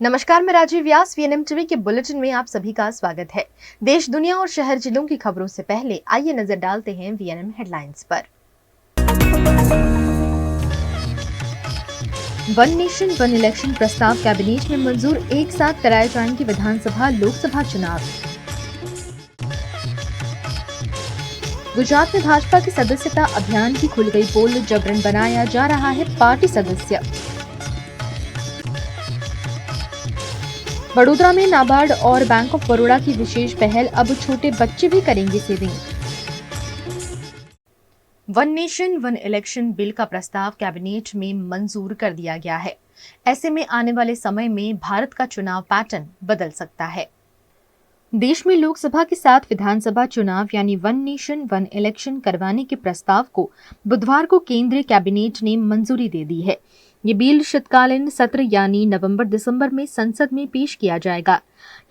नमस्कार, मैं राजीव व्यास। VNM TV के बुलेटिन में आप सभी का स्वागत है। देश, दुनिया और शहर जिलों की खबरों से पहले आइए नजर डालते हैं वीएनएम हेडलाइंस पर। वन नेशन वन इलेक्शन प्रस्ताव कैबिनेट में मंजूर, एक साथ कराए जाएंगे विधानसभा लोकसभा चुनाव। गुजरात में भाजपा की सदस्यता अभियान की खुल गई पोल, जबरन बनाया जा रहा है पार्टी सदस्य। वडोदरा में नाबार्ड और बैंक ऑफ बड़ौदा की विशेष पहल, अब छोटे बच्चे भी करेंगे saving. One nation one election bill का प्रस्ताव कैबिनेट में मंजूर कर दिया गया है। ऐसे में आने वाले समय में भारत का चुनाव पैटर्न बदल सकता है। देश में लोकसभा के साथ विधानसभा चुनाव यानी वन नेशन वन इलेक्शन करवाने के प्रस्ताव को बुधवार को केंद्रीय कैबिनेट ने मंजूरी दे दी है। ये बिल शीतकालीन सत्र यानी नवंबर-दिसंबर में संसद में पेश किया जाएगा।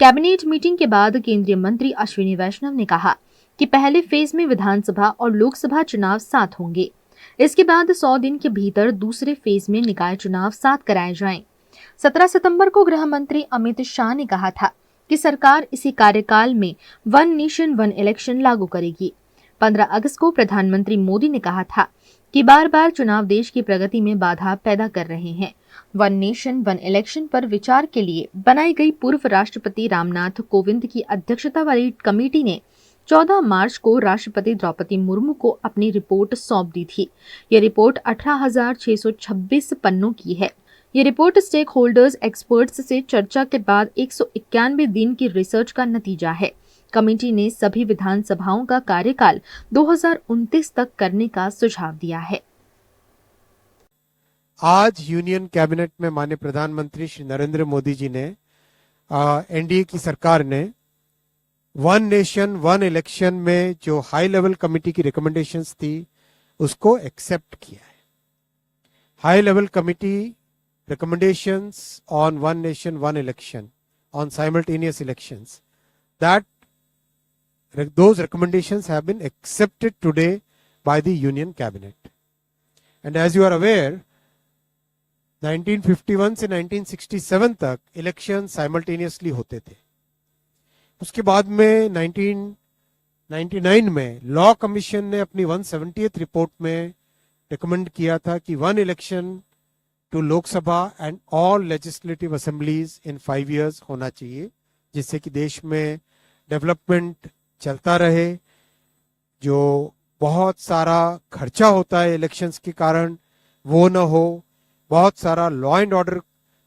कैबिनेट मीटिंग के बाद केंद्रीय मंत्री अश्विनी वैष्णव ने कहा कि पहले फेज में विधानसभा और लोकसभा चुनाव साथ होंगे। इसके बाद 100 दिन के भीतर दूसरे फेज में निकाय चुनाव साथ कराए जाएं। 17 सितंबर को गृह मंत्री अमित शाह ने कहा था कि सरकार इसी कार्यकाल में वन नेशन वन इलेक्शन लागू करेगी। 15 अगस्त को प्रधानमंत्री मोदी ने कहा था कि बार बार चुनाव देश की प्रगति में बाधा पैदा कर रहे हैं। वन नेशन वन इलेक्शन पर विचार के लिए बनाई गई पूर्व राष्ट्रपति रामनाथ कोविंद की अध्यक्षता वाली कमेटी ने 14 मार्च को राष्ट्रपति द्रौपदी मुर्मू को अपनी रिपोर्ट सौंप दी थी। ये रिपोर्ट 18,626 पन्नों की है। ये रिपोर्ट स्टेक होल्डर्स एक्सपर्ट्स से चर्चा के बाद 191 दिन की रिसर्च का नतीजा है। कमेटी ने सभी विधानसभाओं का कार्यकाल 2029 तक करने का सुझाव दिया है। आज यूनियन कैबिनेट में माननीय प्रधानमंत्री श्री नरेंद्र मोदी जी ने एनडीए की सरकार ने वन नेशन वन इलेक्शन में जो हाई लेवल कमेटी की रिकमेंडेशंस थी उसको एक्सेप्ट किया है। High level committee recommendations on one nation one election on simultaneous elections, that those recommendations have been accepted today by the union cabinet. And as you are aware, 1951 से 1967 तक election simultaneously होते थे। उसके बाद में 1999 में लॉ कमीशन ने अपनी 170th रिपोर्ट में रिकमेंड किया था कि one election to Lok Sabha and all legislative assemblies in 5 years होना चाहिए, जिससे कि देश में डेवलपमेंट चलता रहे। जो बहुत सारा खर्चा होता है इलेक्शंस के कारण वो ना हो। बहुत सारा लॉ एंड ऑर्डर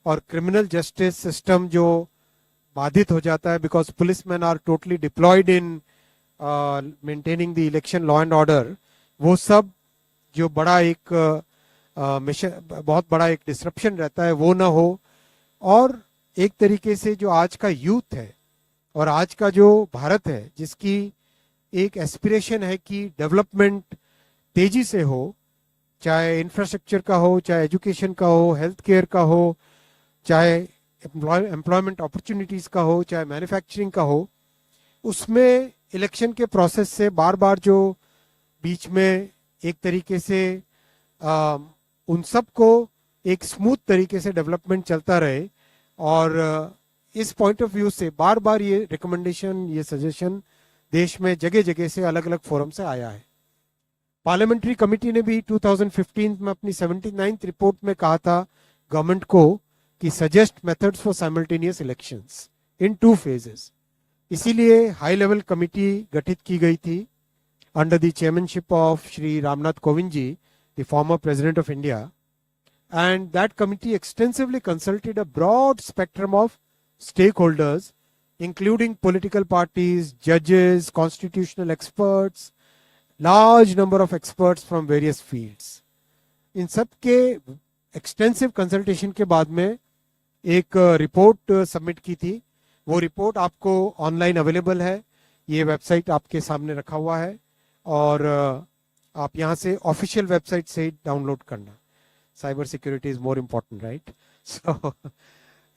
और क्रिमिनल जस्टिस सिस्टम जो बाधित हो जाता है, because policemen are totally deployed in maintaining the election law and order, वो सब जो बड़ा एक बहुत बड़ा एक डिसरप्शन रहता है वो ना हो। और एक तरीके से जो आज का यूथ है और आज का जो भारत है, जिसकी एक एस्पिरेशन है कि डेवलपमेंट तेजी से हो, चाहे इंफ्रास्ट्रक्चर का हो, चाहे एजुकेशन का हो, हेल्थ केयर का हो, चाहे एम्प्लॉयमेंट अपॉर्चुनिटीज का हो, चाहे मैन्युफैक्चरिंग का हो, उसमें इलेक्शन के प्रोसेस से बार बार जो बीच में एक तरीके से उन सब को एक स्मूथ तरीके से डेवलपमेंट चलता रहे। और इस पॉइंट ऑफ व्यू से बार बार ये रिकमेंडेशन, ये सजेशन देश में जगह जगह से अलग अलग फोरम से आया है। पार्लियामेंट्री कमेटी ने भी 2015 में अपनी 79th रिपोर्ट में कहा था गवर्नमेंट को कि suggest methods for simultaneous elections in 2 phases। इसीलिए हाई लेवल कमेटी गठित की गई थी under the chairmanship of Shri Ramnath Kovind ji, the former president of India, and that committee extensively consulted a broad spectrum of stakeholders, including political parties, judges, constitutional experts, large number of experts from various fields. इन सब के extensive consultation के बाद में एक report submit की थी। वो report आपको ऑनलाइन अवेलेबल है, ये वेबसाइट आपके सामने रखा हुआ है और आप यहाँ से ऑफिशियल वेबसाइट से डाउनलोड करना। Cyber security is more important, right? So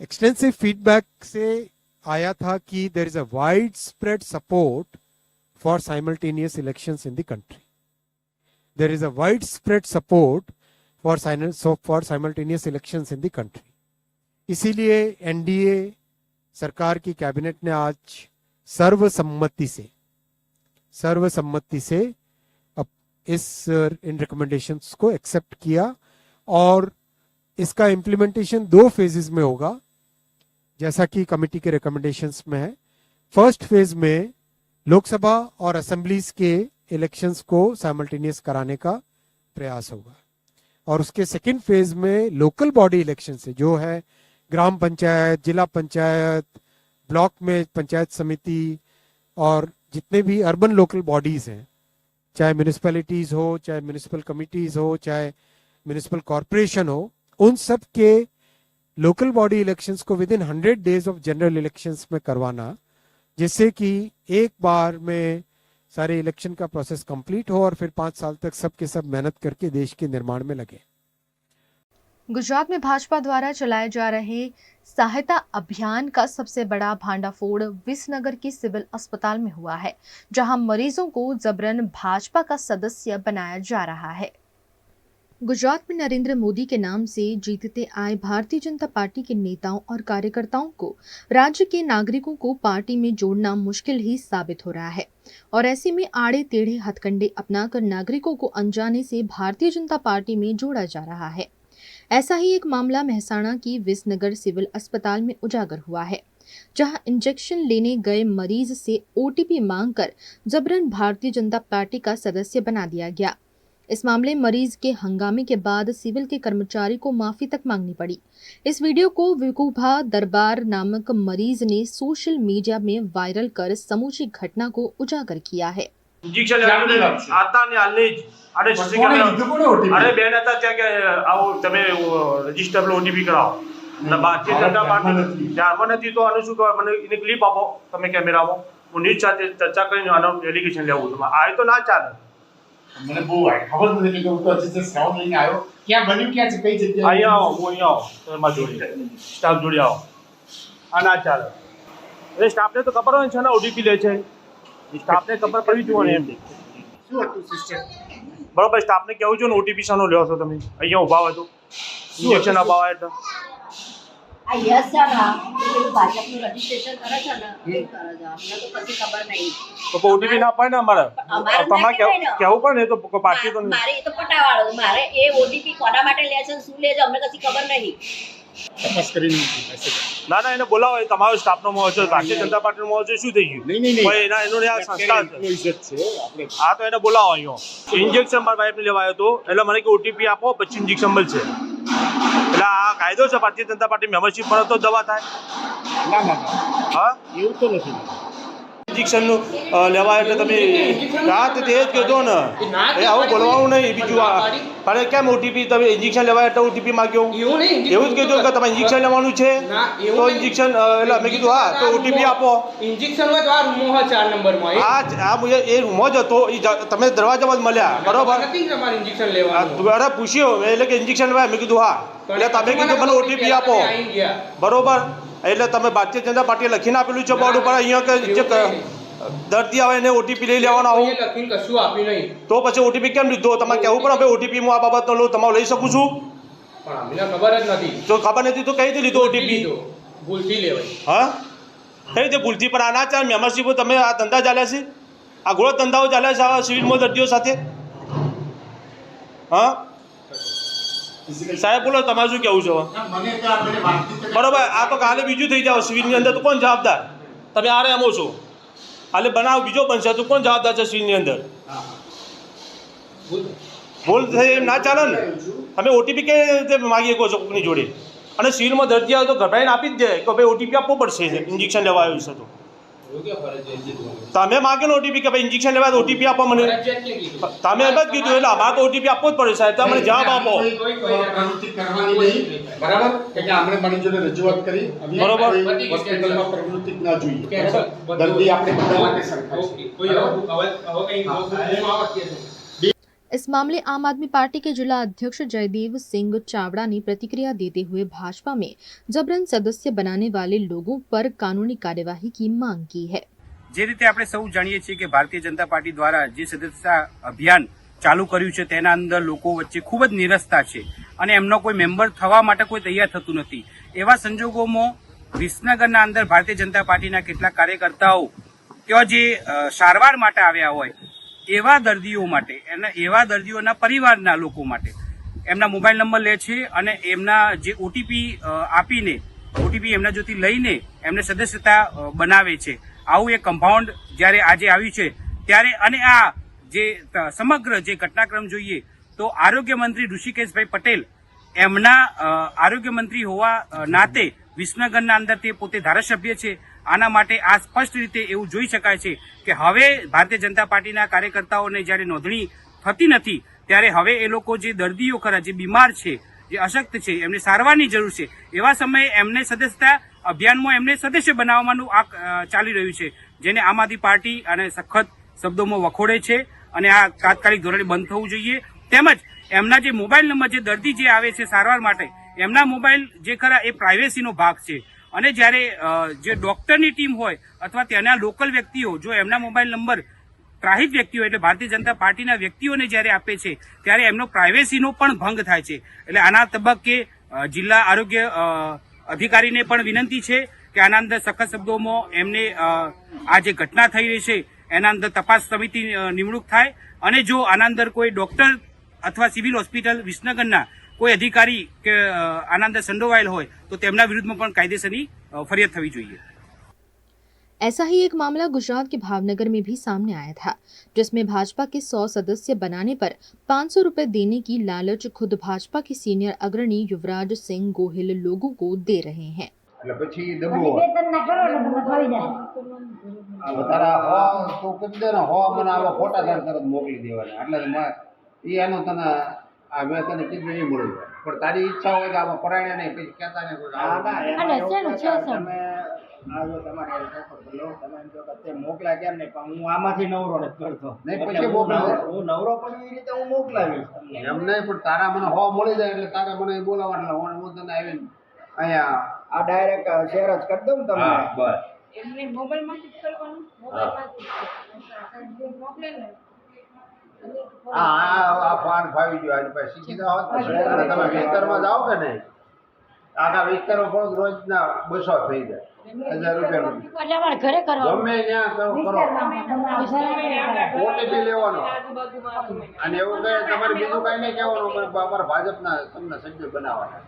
extensive feedback से आया था कि there is a wide spread support for simultaneous elections in the country. There is a wide spread support for simultaneous elections in the country. इसीलिए NDA सरकार की cabinet ने आज सर्वसम्मति से अब इन रिकमेंडेशंस को एक्सेप्ट किया और इसका इम्प्लीमेंटेशन 2 फेजेस में होगा, जैसा कि कमेटी के रिकमेंडेशंस में है। फर्स्ट फेज में लोकसभा और असेंबलीज के इलेक्शंस को साइमल्टेनियस कराने का प्रयास होगा और उसके सेकंड फेज में लोकल बॉडी इलेक्शन से जो है ग्राम पंचायत, जिला पंचायत, ब्लॉक में पंचायत समिति और जितने भी अर्बन लोकल बॉडीज हैं, चाहे म्यूनिसिपैलिटीज हो, चाहे म्यूनिसिपल कमिटीज हो, चाहे म्यूनिसिपल कॉरपोरेशन हो, उन सब के लोकल बॉडी इलेक्शंस को with in 100 days of general elections में करवाना, जिससे कि एक बार में सारे इलेक्शन का प्रोसेस कंप्लीट हो और फिर 5 साल तक सब के सब मेहनत करके देश के निर्माण में लगे। गुजरात में भाजपा द्वारा चलाए जा रहे सहायता अभियान का सबसे बड़ा भांडाफोड़ विसनगर के सिविल अस्पताल में हुआ है, जहां मरीजों को जबरन भाजपा का सदस्य बनाया जा रहा है। गुजरात में नरेंद्र मोदी के नाम से जीतते आए भारतीय जनता पार्टी के नेताओं और कार्यकर्ताओं को राज्य के नागरिकों को पार्टी में जोड़ना मुश्किल ही साबित हो रहा है और ऐसे में आड़े टेढ़े हथकंडे अपनाकर नागरिकों को अनजाने से भारतीय जनता पार्टी में जोड़ा जा रहा है। ऐसा ही एक मामला मेहसाणा की विसनगर सिविल अस्पताल में उजागर हुआ है, जहां इंजेक्शन लेने गए मरीज से ओटीपी मांगकर जबरन भारतीय जनता पार्टी का सदस्य बना दिया गया। इस मामले मरीज के हंगामे के बाद सिविल के कर्मचारी को माफी तक मांगनी पड़ी। इस वीडियो को विकुभा दरबार नामक मरीज ने सोशल मीडिया में वायरल कर समूची घटना को उजागर किया है। इंजेक्शन आता ने आले अरे अरे बेन आता क्या क्या आओ તમે રજિસ્ટર પર ઓટીપી કરાવો અને ભારતીય જનતા પાર્ટી ધ્યાનમાં નથી તો આનું શું મને એને ક્લિપ આપો તમે કેમેરામાં હું ન્યૂઝ સાથે ચર્ચા કરીને આનો એલિગેશન લેવું છું આ તો ના ચાલે મને બહુ ખબર નથી કે હું તો હજી સાઉન્ડ લઈને આવ્યો ક્યાં બન્યું ક્યાં છે કઈ જગ્યાએ અહીંયા આવો હું અહીંયા આવો તમારા જોડે સ્ટાફ જોડે આવો આ ના ચાલે એ સ્ટાફને તો ખબર હોય છે ને ઓટીપી લે છે સ્ટાફને ખબર પડવી જોઈએ એમ શું હતું સિસ્ટમ બરોબર સ્ટાફને કેવું છું ને ઓટીપી શાનો લ્યો છો તમે અહીંયા ઊભા હોય તો ઇન્જેક્શન અપાવે એટલે આ યસ છે ને એ ભાજપનું રજીસ્ટ્રેશન કરે છે ને એ કરે છે અમને તો કશી ખબર નહીં તો ઓટીપી ના પાડે ને અમારે તમારે કેવું પડે ને તો પાર્ટી તો મારે એ તો પટાવાળો મારે એ ઓટીપી કોના માટે લે છે શું લે છે અમને કશી ખબર નહીં તપાસ કરીને ના ના એને બોલાવો એ તમારો સ્ટાફનો મોહ છે ભારતીય જનતા પાર્ટીનો મોહ છે શું થઈ ગયું નહીં એના એનું આ સંસ્કાર છે ઇજ્જત છે આપણે હા તો એને બોલાવો અહીંયા ઇન્જેક્શન મારા વાઈફને લેવા આવ્યો હતો એટલે મને કે ઓટીપી આપો પછી ઇન્જેક્શન મળશે એટલે આ કાયદો છે ભારતીય જનતા પાર્ટી મેમ્બરશીપ પર તો દવા થાય ના હા એવું તો નથી ઇન્જેક્શનનું લેવા એટલે તમે હા તો તે જ કહેતો ને એ આવું બોલવાનું નહીં બીજું અરે કેમ ઓટીપી તમે ઇન્જેક્શન લેવા એટલે ઓટીપી માગ્યો એવું જ કીધું કે તમે ઇન્જેક્શન લેવાનું છે તો ઇન્જેક્શન એટલે મેં કીધું હા તો ઓટીપી આપો ઇન્જેક્શન હોય તો આ રૂમો હોય 4 નંબરમાં હા એ રૂમો જ હતો તમે દરવાજામાં જ મળ્યા બરોબર નથી તમારે ઇન્જેક્શન લેવાનું અરે પૂછ્યો એટલે કે ઇન્જેક્શન લેવાય મેં કીધું હા એટલે તમે કીધું મને ઓટીપી આપો બરોબર એટલે તમે ભારતીય જનતા પાર્ટીએ લખીને આપેલું છે બોર્ડ ઉપર અહીંયા કે જે દર્દી આવે એને ઓટીપી લઈ લેવાનો આવું લખીને કશું આપ્યું નહીં તો પછી ઓટીપી કેમ લીધો તમારે કહેવું પણ હવે ઓટીપી હું આ બાબતનો લઉં તમારે લઈ શકું છું પણ અમને ખબર જ નથી તો ખબર નથી તો કઈ રીતે લીધો ઓટીપી ભૂલથી લેવાય હા કઈ રીતે ભૂલથી પણ આના ચાલ મેમ્બરશીપ તમે આ ધંધા ચાલ્યા છે આ ગોળ ધંધાઓ ચાલ્યા છે આ સિવિલમાં દર્દીઓ સાથે હા સાહેબ બોલો તમારે શું કહેવું છે બરોબર આ તો કાલે બીજું થઈ જાવ સિવિલની અંદર તો કોણ જવાબદાર તમે આરે એમો છો કાલે બનાવ બીજો બનશે તો કોણ જવાબદાર છે સિવિલની અંદર બોલ એમ ના ચાલે ને તમે ઓટીપી કઈ રીતે માગી શકો છો કોઈની જોડે અને સિવિલમાં દર્દી આવે તો ગભરાઈને આપી જ દે કે ભાઈ ઓટીપી આપવો પડશે ઇન્જેક્શન લેવા આવ્યું છે તો તમે માગ્યો ને ઓટીપી કે ભાઈ ઇન્જેક્શન લેવા તો ઓટીપી આપો મને તમે એમ જ કીધું એટલે અમારે તો ઓટીપી આપવો જ પડે સાહેબ તમે જવાબ આપો પ્રવૃત્તિ કરવાની નહીં બરાબર કે આપણે મારી જોડે રજૂઆત કરી બરોબર. હોસ્પિટલમાં પ્રવૃત્તિ ના જોઈએ બરાબર દર્દી આપણે બધા માટે સરખા इस मामले आम आदमी पार्टी के जिला अध्यक्ष जयदेव सिंह चावड़ा ने प्रतिक्रिया देते हुए भाजपा में जबरन सदस्य बनाने वाले लोगों पर कानूनी कार्यवाही की मांग की है। જે રીતે આપણે સૌ જાણીએ છીએ કે ભારતીય જનતા પાર્ટી દ્વારા જે સદસ્યતા અભિયાન ચાલુ કર્યું છે તેના અંદર લોકો વચ્ચે ખૂબ જ નિરસતા છે અને એમનો કોઈ મેમ્બર થવા માટે કોઈ તૈયાર થતું નથી. એવા સંજોગોમાં વિસનગરના અંદર ભારતીય જનતા પાર્ટીના કેટલાક કાર્યકર્તાઓ તેઓ જે સારવાર માટે આવ્યા હોય એવા દર્દીઓ માટે, એવા દર્દીઓના પરિવારના લોકો માટે એમના મોબાઈલ નંબર લે છે અને એમના જે ઓટીપી આપીને, ઓટીપી એમના જોથી લઈને એમને સદસ્યતા બનાવે છે. આવું એક કમ્પાઉન્ડ જ્યારે આજે આવ્યું છે ત્યારે, અને આ જે સમગ્ર જે ઘટનાક્રમ જોઈએ તો આરોગ્ય મંત્રી ઋષિકેશભાઈ પટેલ એમના આરોગ્ય મંત્રી હોવા નાતે વિસનગરના અંદર તે પોતે ધારાસભ્ય છે. આના માટે આ સ્પષ્ટ રીતે એવું જોઈ શકાય છે કે હવે ભારતીય જનતા પાર્ટીના કાર્યકર્તાઓને જ્યારે નોંધણી થતી નથી ત્યારે હવે એ લોકો જે દર્દીઓ ખરા, જે બીમાર છે, જે અશક્ત છે, એમને સારવારની જરૂર છે, એવા સમયે એમને સદસ્યતા અભિયાનમાં એમને સદસ્ય બનાવવાનું આ ચાલી રહ્યું છે, જેને આમ આદમી પાર્ટી અને સખત શબ્દોમાં વખોડે છે અને આ તાત્કાલિક ધોરણે બંધ થવું જોઈએ. તેમજ એમના જે મોબાઈલ નંબર, જે દર્દી જે આવે છે સારવાર માટે, એમના મોબાઈલ જે ખરા એ પ્રાઇવેસીનો ભાગ છે અને જ્યારે જે ડોક્ટરની ટીમ હોય અથવા ત્યાંના લોકલ વ્યક્તિઓ જો એમના મોબાઈલ નંબર ત્રાહિત વ્યક્તિઓ એટલે ભારતીય જનતા પાર્ટીના વ્યક્તિઓને જ્યારે આપે છે ત્યારે એમનો પ્રાઇવેસીનો પણ ભંગ થાય છે. એટલે આના તબક્કે જિલ્લા આરોગ્ય અધિકારીને પણ વિનંતી છે કે આના અંદર સખત શબ્દોમાં એમને આ જે ઘટના થઈ રહી છે એના અંદર તપાસ સમિતિ નિમણૂક થાય અને જો આના અંદર કોઈ ડોક્ટર અથવા સિવિલ હોસ્પિટલ વિસનગરના કોઈ અધિકારી કે આના અંદર સંડોવાયેલ હોય તો તેમના વિરુદ્ધમાં પણ કાયદેસરની फरियाद थवी જોઈએ. ऐसा ही एक मामला गुजरात के भावनगर में भी सामने आया था, जिसमें भाजपा के 100 सदस्य बनाने पर 500 रुपए देने की लालच खुद भाजपा के सीनियर अग्रणी युवराज सिंह गोहिल लोगों को दे रहे हैं. એટલે પછી દબો આ વધારા હો તો કદે ને હો મને આવા ખોટા ધાર તરત મોકલી દેવાના એટલે ઈ એનો તને આ મેં તને કીધું નહીં મળ્યું પણ તારી ઈચ્છા હોય કે આમાં પરાણે નહીં પછી કહેતા ને કોઈ અને છે તમે આ જો તમારે બોલો તમે એમ કહો કે તે મોકલા કેમ નહીં પણ હું આમાંથી નવરો નથી કરતો નહીં પછી મોકલાવે હું નવરો પણ એવી રીતે હું મોકલાવીશ એમ નહીં પણ તારા મને હો મળી જાય એટલે તારા મને બોલાવવા એટલે હું તને આવીને અહીંયા આ ડાયરેક્ટ શેર જ કરી દઉં તમને બસ એમને મોબાઈલમાંથી જ કરવાનું, મોબાઈલમાંથી મોકલે ને આ ફાન ફાવી ગયો આની પાસે શીખીતા હોત અને તમે વિસ્તારમાં જાઓ કે નહીં આખા વિસ્તારમાં પણ રોજના 200 થઈ જાય 1000 રૂપિયા એટલે અમારે ઘરે કરવાનું, ગમે ત્યાં કરો ઓટીપી લેવાનો અને એવું કહે તમારે બીજું કાંઈ નહીં કહેવાનું અમારા ભાજપના તમને સભ્ય બનાવવાના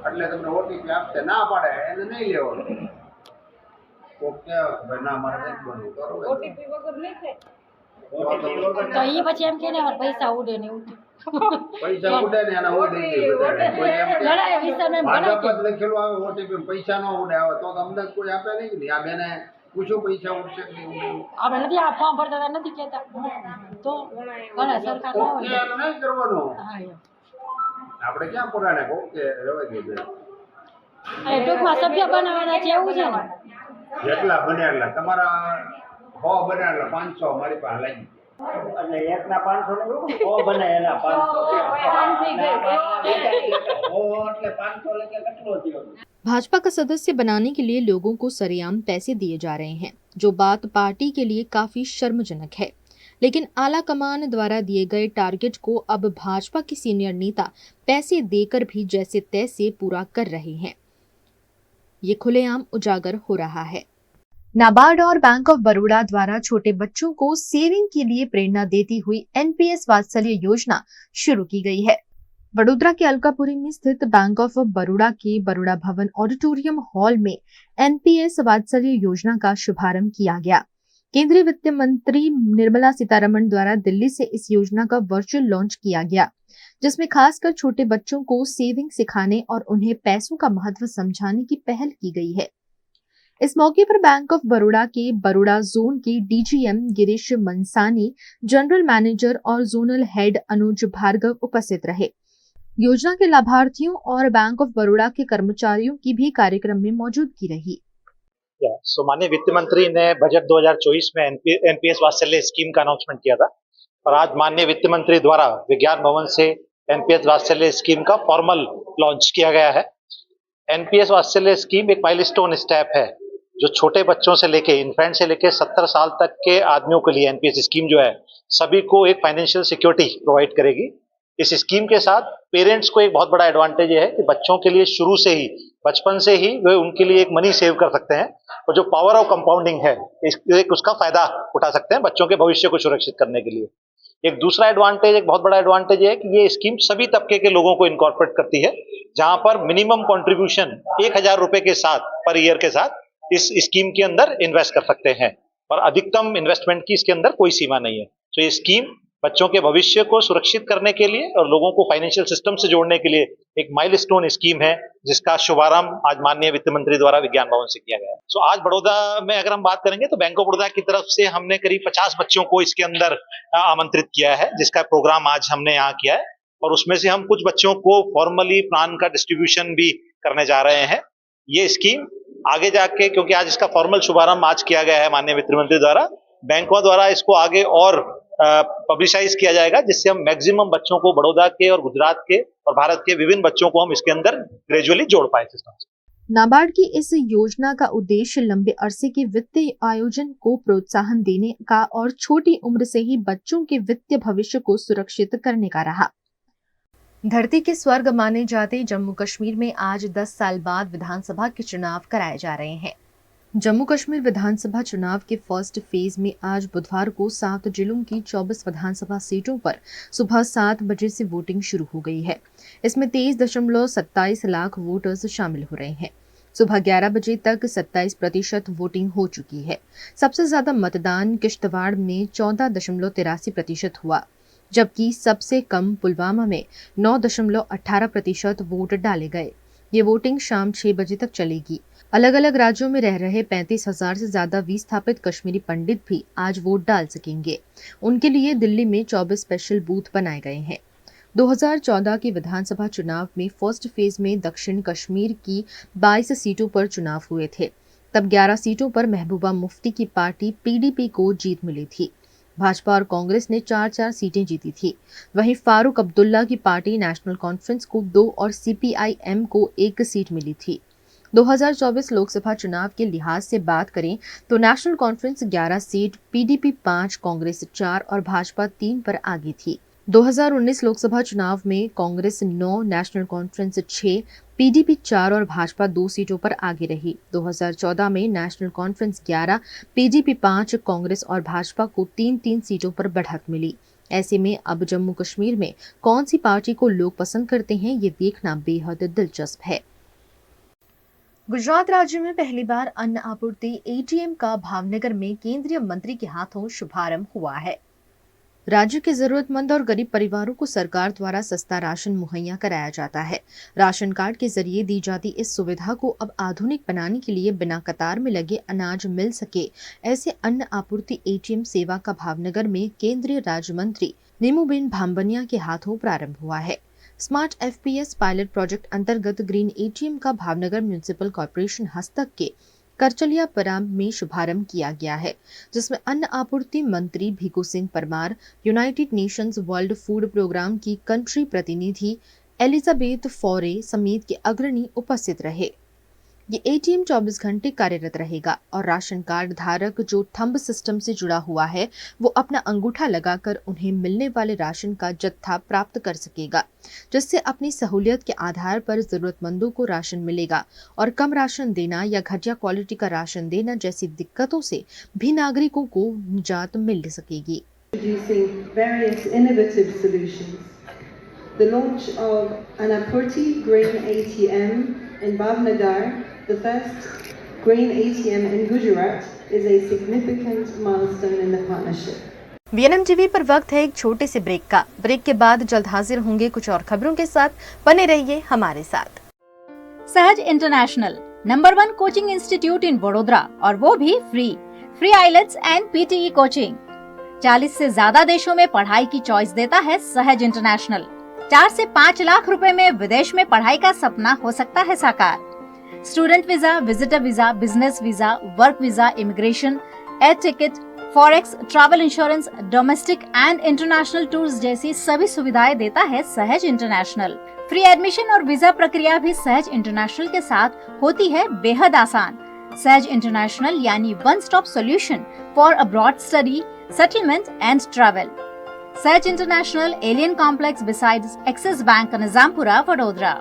એટલે તમને ઓટીપી આપશે ના પાડે એને નહીં લેવાનું ઓકે ભાઈ ના મારે નહીં બનવું કરો ઓટીપી વગર નહીં થાય તો એ પછી એમ કે ને અમારા પૈસા ઉડે ને પૈસા ઉડે ને એના ઉડે કોઈ એમ કે ભાજપ જ લખેલું આવે ઓટીપી પૈસા ન ઉડે આવે તો તમને કોઈ આપે નહીં ને આ બેને પૂછો પૈસા ઉડશે કે નહીં ઉડે આપણે નથી આ ફોર્મ ભરતા નથી કહેતા તો ઘણા સરકાર ન ઓકે હોય એનું નહીં કરવાનું હા આપણે ક્યાં પુરાણે કહો કે રવા દે અને ટૂંકમાં સભ્ય બનાવવાના છે એવું છે ને જેટલા બને એટલા તમારા 100 બને એટલા 500 મારી પાસે લાગી એટલે એકના 500 ને ઓ બને એના 500 ઓ એટલે 500 લેકે કેટલો થયો. भाजपा का सदस्य बनाने के लिए लोगों को सरेआम पैसे दिए जा रहे हैं, जो बात पार्टी के लिए काफी शर्मजनक है. लेकिन आला कमान द्वारा दिए गए टारगेट को अब भाजपा के सीनियर नेता पैसे देकर भी जैसे तैसे पूरा कर रहे हैं. ये खुलेआम उजागर हो रहा है. नाबार्ड और बैंक ऑफ बड़ौदा द्वारा छोटे बच्चों को सेविंग के लिए प्रेरणा देती हुई एनपीएस वात्सल्य योजना शुरू की गई है. वडोदरा के अलकापुरी में स्थित बैंक ऑफ बड़ौदा के बड़ौदा भवन ऑडिटोरियम हॉल में एनपीएस वात्सल्य योजना का शुभारंभ किया गया. केंद्रीय वित्त मंत्री निर्मला सीतारमण द्वारा दिल्ली से इस योजना का वर्चुअल लॉन्च किया गया, जिसमें खासकर छोटे बच्चों को सेविंग सिखाने और उन्हें पैसों का महत्व समझाने की पहल की गई है. इस मौके पर बैंक ऑफ बड़ौदा के बड़ौदा जोन के डीजीएम गिरीश मनसानी, जनरल मैनेजर और जोनल हेड अनुज भार्गव उपस्थित रहे. योजना के लाभार्थियों और बैंक ऑफ बड़ौदा के कर्मचारियों की भी कार्यक्रम में मौजूदगी रही. सो माननीय वित्त मंत्री ने बजट 2024 में एनपीएस वात्सल्य स्कीम का अनाउंसमेंट किया था और आज माननीय वित्त मंत्री द्वारा विज्ञान भवन से एनपीएस वात्सल्य स्कीम का फॉर्मल लॉन्च किया गया है. एनपीएस वात्सल्य स्कीम एक माइलस्टोन स्टेप है जो छोटे बच्चों से लेके इन्फेंट से लेके 70 साल तक के आदमियों के लिए एनपीएस स्कीम जो है सभी को एक फाइनेंशियल सिक्योरिटी प्रोवाइड करेगी। इस स्कीम के साथ पेरेंट्स को एक बहुत बड़ा एडवांटेज है कि बच्चों के लिए शुरू से ही बचपन से ही वे उनके लिए एक मनी सेव कर सकते हैं और जो पावर ऑफ कंपाउंडिंग है उसका फायदा उठा सकते हैं बच्चों के भविष्य को सुरक्षित करने के लिए। एक दूसरा एडवांटेज, एक बहुत बड़ा एडवांटेज है कि ये स्कीम सभी तबके के लोगों को इनकॉर्पोरेट करती है, जहां पर मिनिमम कंट्रीब्यूशन 1000 रुपए के साथ पर ईयर के साथ इस स्कीम के अंदर इन्वेस्ट कर सकते हैं और अधिकतम इन्वेस्टमेंट की इसके अंदर कोई सीमा नहीं है। तो ये स्कीम बच्चों के भविष्य को सुरक्षित करने के लिए और लोगों को फाइनेंशियल सिस्टम से जोड़ने के लिए एक माइलस्टोन स्कीम है, जिसका शुभारंभ आज माननीय वित्त मंत्री द्वारा विज्ञान भवन से किया गया है। तो आज बड़ौदा में अगर हम बात करेंगे तो बैंक ऑफ बड़ौदा की तरफ से हमने करीब 50 बच्चों को इसके अंदर आमंत्रित किया है, जिसका प्रोग्राम आज हमने यहाँ किया है और उसमें से हम कुछ बच्चों को फॉर्मली प्लान का डिस्ट्रीब्यूशन भी करने जा रहे हैं। ये स्कीम आगे जाके, क्योंकि आज इसका फॉर्मल शुभारंभ आज किया गया है माननीय वित्त मंत्री द्वारा, बैंकों द्वारा इसको आगे और पब्लिसाइज किया जाएगा, जिससे हम मैक्सिमम बच्चों को बड़ौदा के और गुजरात के और भारत के विभिन्न बच्चों को हम इसके अंदर ग्रेजुअली जोड़ पाए सिस्टम से। नाबार्ड की इस योजना का उद्देश्य लंबे अरसे के वित्तीय आयोजन को प्रोत्साहन देने का और छोटी उम्र से ही बच्चों के वित्तीय भविष्य को सुरक्षित करने का रहा। धरती के स्वर्ग माने जाते जम्मू कश्मीर में आज 10 साल बाद विधानसभा के चुनाव कराए जा रहे हैं। जम्मू कश्मीर विधानसभा चुनाव के फर्स्ट फेज में आज बुधवार को 7 जिलों की 24 विधानसभा सीटों पर सुबह 7 बजे से वोटिंग शुरू हो गई है। इसमें 23.27 लाख वोटर्स शामिल हो रहे हैं। सुबह 11 बजे तक 27% वोटिंग हो चुकी है। सबसे ज्यादा मतदान किश्तवाड़ में 14.83% हुआ, जबकि सबसे कम पुलवामा में 9.18% वोट डाले गए। ये वोटिंग शाम 6 बजे तक चलेगी। अलग अलग राज्यों में रह रहे 35,000 से ज्यादा विस्थापित कश्मीरी पंडित भी आज वोट डाल सकेंगे। उनके लिए दिल्ली में 24 स्पेशल बूथ बनाए गए हैं। 2014 के विधानसभा चुनाव में फर्स्ट फेज में दक्षिण कश्मीर की 22 सीटों पर चुनाव हुए थे। तब 11 सीटों पर महबूबा मुफ्ती की पार्टी पीडीपी को जीत मिली थी। भाजपा और कांग्रेस ने 4-4 सीटें जीती थी। वहीं फारूक अब्दुल्ला की पार्टी नेशनल कॉन्फ्रेंस को 2 और सीपीआईएम को 1 सीट मिली थी। 2024 लोकसभा चुनाव के लिहाज से बात करें तो national conference 11 seat, PDP 5, Congress 4 और भाजपा 3 पर आगे थी। 2019 लोकसभा चुनाव में कांग्रेस 9, नेशनल कॉन्फ्रेंस 6, पीडीपी 4 और भाजपा 2 सीटों पर आगे रही। 2014 में नेशनल कॉन्फ्रेंस 11, पीडीपी 5, कांग्रेस और भाजपा को 3-3 सीटों पर बढ़त मिली। ऐसे में अब जम्मू कश्मीर में कौन सी पार्टी को लोग पसंद करते हैं, ये देखना बेहद दिलचस्प है। गुजरात राज्य में पहली बार अन्न आपूर्ति एटीएम का भावनगर में केंद्रीय मंत्री के हाथों शुभारंभ हुआ है। राज्य के जरूरतमंद और गरीब परिवारों को सरकार द्वारा सस्ता राशन मुहैया कराया जाता है। राशन कार्ड के जरिए दी जाती इस सुविधा को अब आधुनिक बनाने के लिए बिना कतार में लगे अनाज मिल सके, ऐसे अन्न आपूर्ति एटीएम सेवा का भावनगर में केंद्रीय राज्य मंत्री नीमूबेन भांबनिया के हाथों प्रारंभ हुआ है। स्मार्ट एफपीएस पायलट प्रोजेक्ट अंतर्गत ग्रीन एटीएम का भावनगर म्युनिसिपल कॉर्पोरेशन हस्तक के करचलियापरा में शुभारंभ किया गया है, जिसमें अन्न आपूर्ति मंत्री Bhikhu Singh Parmar, United Nations World Food Programme की कंट्री प्रतिनिधि एलिजाबेथ फॉरे समेत के अग्रणी उपस्थित रहे। ये एटीएम 24 घंटे कार्यरत रहेगा और राशन कार्ड धारक जो थंब सिस्टम से जुड़ा हुआ है, वो अपना अंगूठा लगाकर उन्हें मिलने वाले राशन का जत्था प्राप्त कर सकेगा, जिससे अपनी सहूलियत के आधार पर जरूरतमंदों को राशन मिलेगा और कम राशन देना या घटिया क्वालिटी का राशन देना जैसी दिक्कतों से भी नागरिकों को निजात मिल सकेगी। The launch of Anapurti Grain ATM in Bhavnagar, the first grain ATM in Gujarat, is a significant milestone in the partnership. VNM TV पर वक्त है एक छोटे से ब्रेक का। ब्रेक के बाद जल्द हाजिर होंगे कुछ और खबरों के साथ। बने रहिए हमारे साथ। Sahaj international number 1 coaching institute in Vadodara, और वो भी free IELTS and PTE coaching. 40 से ज्यादा देशों में पढ़ाई की चॉइस देता है सहज इंटरनेशनल। 4 से 5 लाख रुपए में विदेश में पढ़ाई का सपना हो सकता है साकार। Student visa, visitor visa, business visa, work visa, immigration, air ticket, forex, travel insurance, domestic and international tours जैसी सभी सुविधाएं देता है सहज इंटरनेशनल। फ्री एडमिशन और वीजा प्रक्रिया भी सहज इंटरनेशनल के साथ होती है बेहद आसान। Sage International यानी one stop solution for abroad study, settlement and travel. Sage International, Alien Complex besides Axis Bank, Nizampura, Vadodara.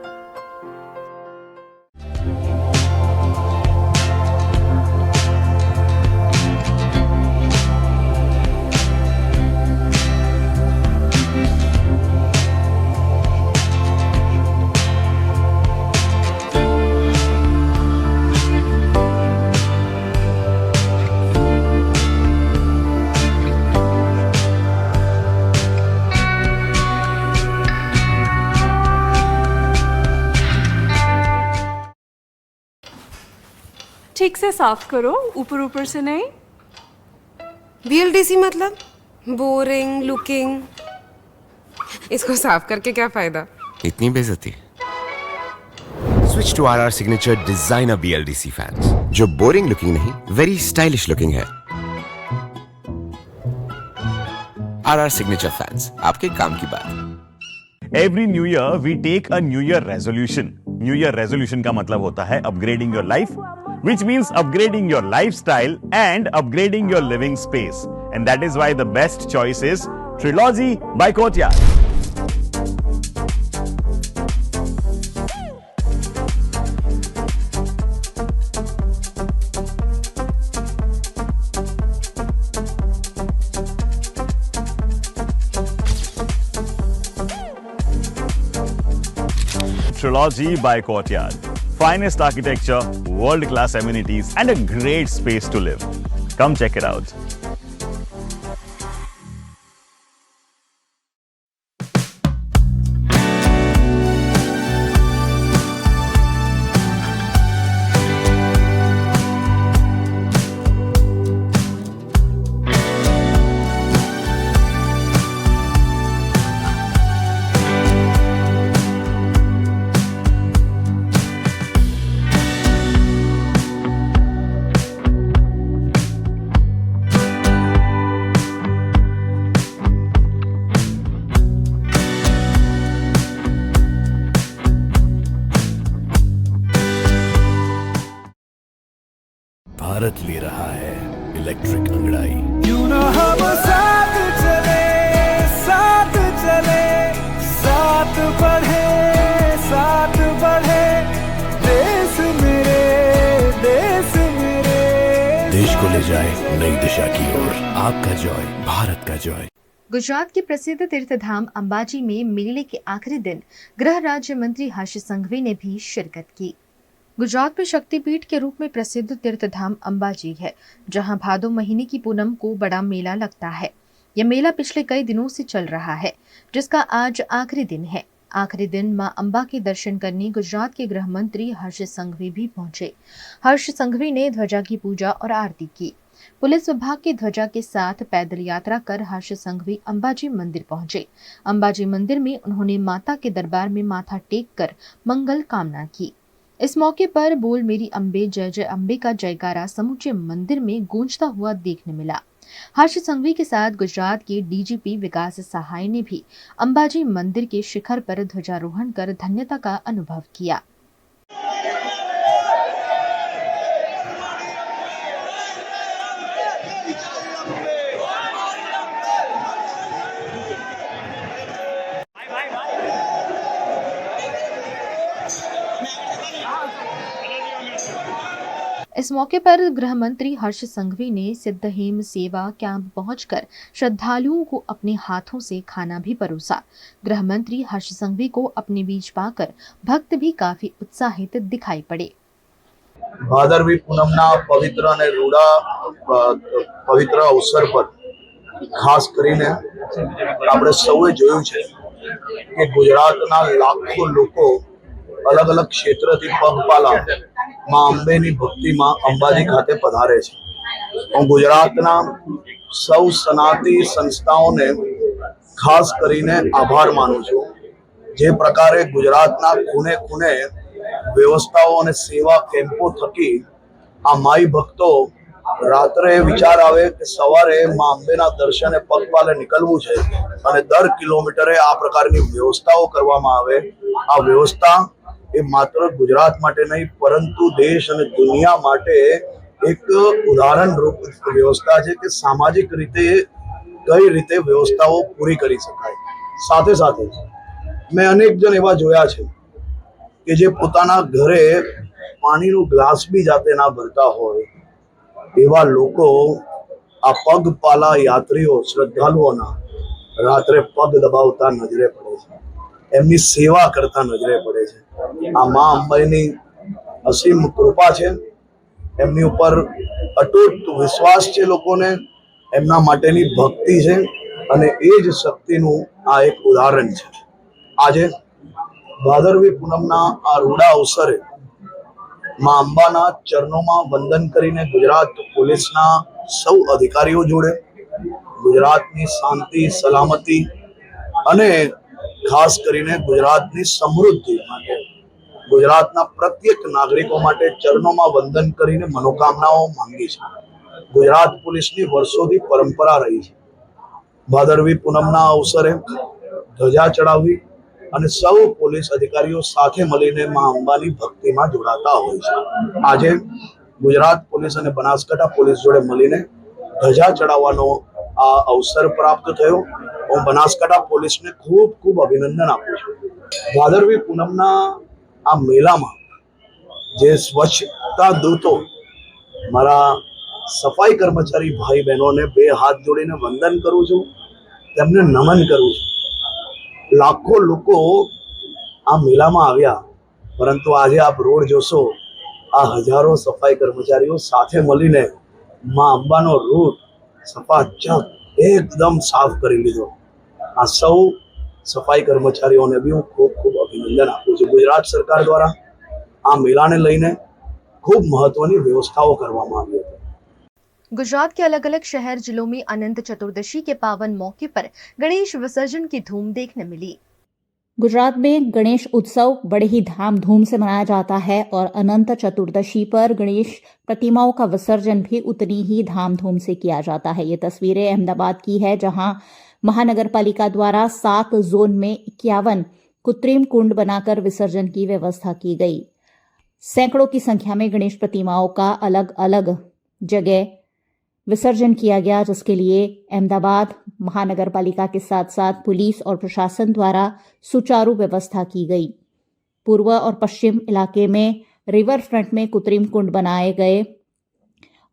ठीक से साफ करो, ऊपर ऊपर से नहीं। VLDC मतलब बोरिंग लुकिंग, इसको साफ करके क्या फायदा? इतनी बेइज्जती। Switch to RR signature designer BLDC fans, जो बोरिंग लुकिंग नहीं, वेरी स्टाइलिश लुकिंग है। RR सिग्नेचर फैंस, आपके काम की बात। Every new year we take a New Year resolution. New Year resolution का मतलब होता है upgrading your life, which means upgrading your lifestyle and upgrading your living space. And that is why the best choice is Trilogy by Courtyard. Trilogy by Courtyard. Finest architecture, world-class amenities, and a great space to live. Come check it out. Bharat ले रहा है electric अंगड़ाई। क्यों ना हम साथ चले, साथ चले, साथ बढ़े, साथ बढ़े, देश मेरे, देश मेरे। देश को ले जाए नई दिशा की ओर। आपका जॉय, भारत का जॉय। गुजरात के प्रसिद्ध तीर्थधाम अंबाजी में मेले के आखिरी दिन गृह राज्य मंत्री हर्ष संघवी ने भी शिरकत की। गुजरात में शक्तिपीठ के रूप में प्रसिद्ध तीर्थधाम अंबाजी है, जहां भादो महीने की पूनम को बड़ा मेला लगता है। यह मेला पिछले कई दिनों से चल रहा है, जिसका आज आखिरी दिन है। आखिरी दिन मां अंबा के दर्शन करने गुजरात के गृह मंत्री हर्ष संघवी भी पहुंचे। हर्ष संघवी ने ध्वजा की पूजा और आरती की। पुलिस विभाग की ध्वजा के साथ पैदल यात्रा कर हर्ष संघवी अंबाजी मंदिर पहुंचे। अंबाजी मंदिर में उन्होंने माता के दरबार में माथा टेक कर मंगल कामना की। इस मौके पर बोल मेरी अम्बे जय जय अम्बे का जयकारा समूचे मंदिर में गूंजता हुआ देखने मिला। हर्ष संघवी के साथ गुजरात के DGP विकास सहाय ने भी अंबाजी मंदिर के शिखर पर ध्वजारोहण कर धन्यता का अनुभव किया। इस मौके पर गृह मंत्री हर्ष संघवी ने सिद्धहेम सेवा कैंप पहुंचकर श्रद्धालुओं को अपने हाथों से खाना भी परोसा। गृह मंत्री हर्ष संघवी को अपने बीच पाकर भक्त भी काफी उत्साहित दिखाई पड़े। भादरवी पूनमना पवित्र અને રૂડા પવિત્ર અવસર પર ખાસ કરીને આપણે સૌએ જોયું છે કે ગુજરાતના લાખો લોકો અલગ અલગ ક્ષેત્રથી પગપાલા માં અંબેની ભક્તિમાં અંબાજી ખાતે પધારે છે। હું ગુજરાતના સૌ સનાતી સંસ્થાઓને ખાસ કરીને આભાર માનું છું, જે પ્રકારે ગુજરાતના ખૂણે ખૂણે વ્યવસ્થાઓ અને સેવા કેમ્પો થકી આ માઈ ભક્તો રાત્રે વિચાર આવે કે સવારે માં અંબેના દર્શને પગપાલે નીકળવું છે અને દર કિલોમીટરે આ પ્રકારની વ્યવસ્થાઓ કરવામાં આવે। આ વ્યવસ્થા એ માત્ર ગુજરાત માટે નહીં પરંતુ દેશ અને દુનિયા માટે એક ઉદાહરણ રૂપ વ્યવસ્થા છે કે સામાજિક રીતે કઈ રીતે વ્યવસ્થાઓ પૂરી કરી શકાય. સાથે સાથે મેં અનેક જણ એવા જોયા છે કે જે પોતાના ઘરે પાણીનો ગ્લાસ બી જાતે ના ભરતા હોય એવા લોકો આ પગપાલા યાત્રીઓ શ્રદ્ધાળુઓના રાત્રે પગ દબાવતા નજરે પડે છે, એમની સેવા કરતા નજરે પડે છે. આ મા અંબાની અસીમ કૃપા છે, એમની ઉપર અતૂટ વિશ્વાસ છે લોકોને, એમના માટેની ભક્તિ છે અને એ જ શક્તિનું આ એક ઉદાહરણ છે. આજે ભાદરવી પૂનમના આ રૂડા અવસરે મા અંબાના ચરણોમાં વંદન કરીને ગુજરાત પોલીસના સૌ અધિકારીઓ જોડે ગુજરાતની શાંતિ સલામતી અને ખાસ કરીને ગુજરાતની સમૃદ્ધિ માટે ગુજરાતના પ્રત્યેક નાગરિકો માટે ચરણોમાં વંદન કરીને મનોકામનાઓ માંગી છે. ગુજરાત પોલીસની વર્ષોથી પરંપરા રહી છે ભાદરવી પૂનમના અવસરે ધ્વજા ચડાવવી અને સૌ પોલીસ અધિકારીઓ સાથે મળીને મા અંબાની ભક્તિમાં જોડાતા હોય છે. આજે ગુજરાત પોલીસ અને બનાસકાંઠા પોલીસ જોડે મળીને ધ્વજા ચડાવવાનો આ અવસર પ્રાપ્ત થયો. હું બનાસકાંઠા પોલીસને ખૂબ ખૂબ અભિનંદન આપું છું. ભાદરવી પૂનમના આ મેળામાં જે સ્વચ્છતા દૂતો મારા સફાઈ કર્મચારી ભાઈ બહેનોને બે હાથ જોડીને વંદન કરું છું, તેમને નમન કરું છું. લાખો લોકો આ મેળામાં આવ્યા પરંતુ આજે આપ રોડ જોશો આ હજારો સફાઈ કર્મચારીઓ સાથે મળીને મા અંબાનો રૂટ સફાચક એકદમ સાફ કરી લીધો. આ સૌ સફાઈ કર્મચારીઓને બી હું ખૂબ ખૂબ અભિનંદન આપું છું. ગુજરાત સરકાર દ્વારા આ મેળાને લઈને ખૂબ મહત્વની વ્યवस्थाओं કરવામાં આવી હતી. गुजरात के अलग अलग शहर जिलों में अनंत चतुर्दशी के पावन मौके पर गणेश विसर्जन की धूम देखने मिली। गुजरात में गणेश उत्सव बड़े ही धाम-धूम से मनाया जाता है और अनंत चतुर्दशी पर गणेश प्रतिमाओं का विसर्जन भी उतनी ही धाम-धूम से किया जाता है। ये तस्वीरें अहमदाबाद की है, जहां महानगर पालिका द्वारा 7 जोन में 51 कृत्रिम कुंड बनाकर विसर्जन की व्यवस्था की गई। सैकड़ों की संख्या में गणेश प्रतिमाओं का अलग अलग जगह विसर्जन किया गया, जिसके लिए अहमदाबाद महानगर पालिका के साथ साथ पुलिस और प्रशासन द्वारा सुचारू व्यवस्था की गई। पूर्व और पश्चिम इलाके में रिवर फ्रंट में कृत्रिम कुंड बनाए गए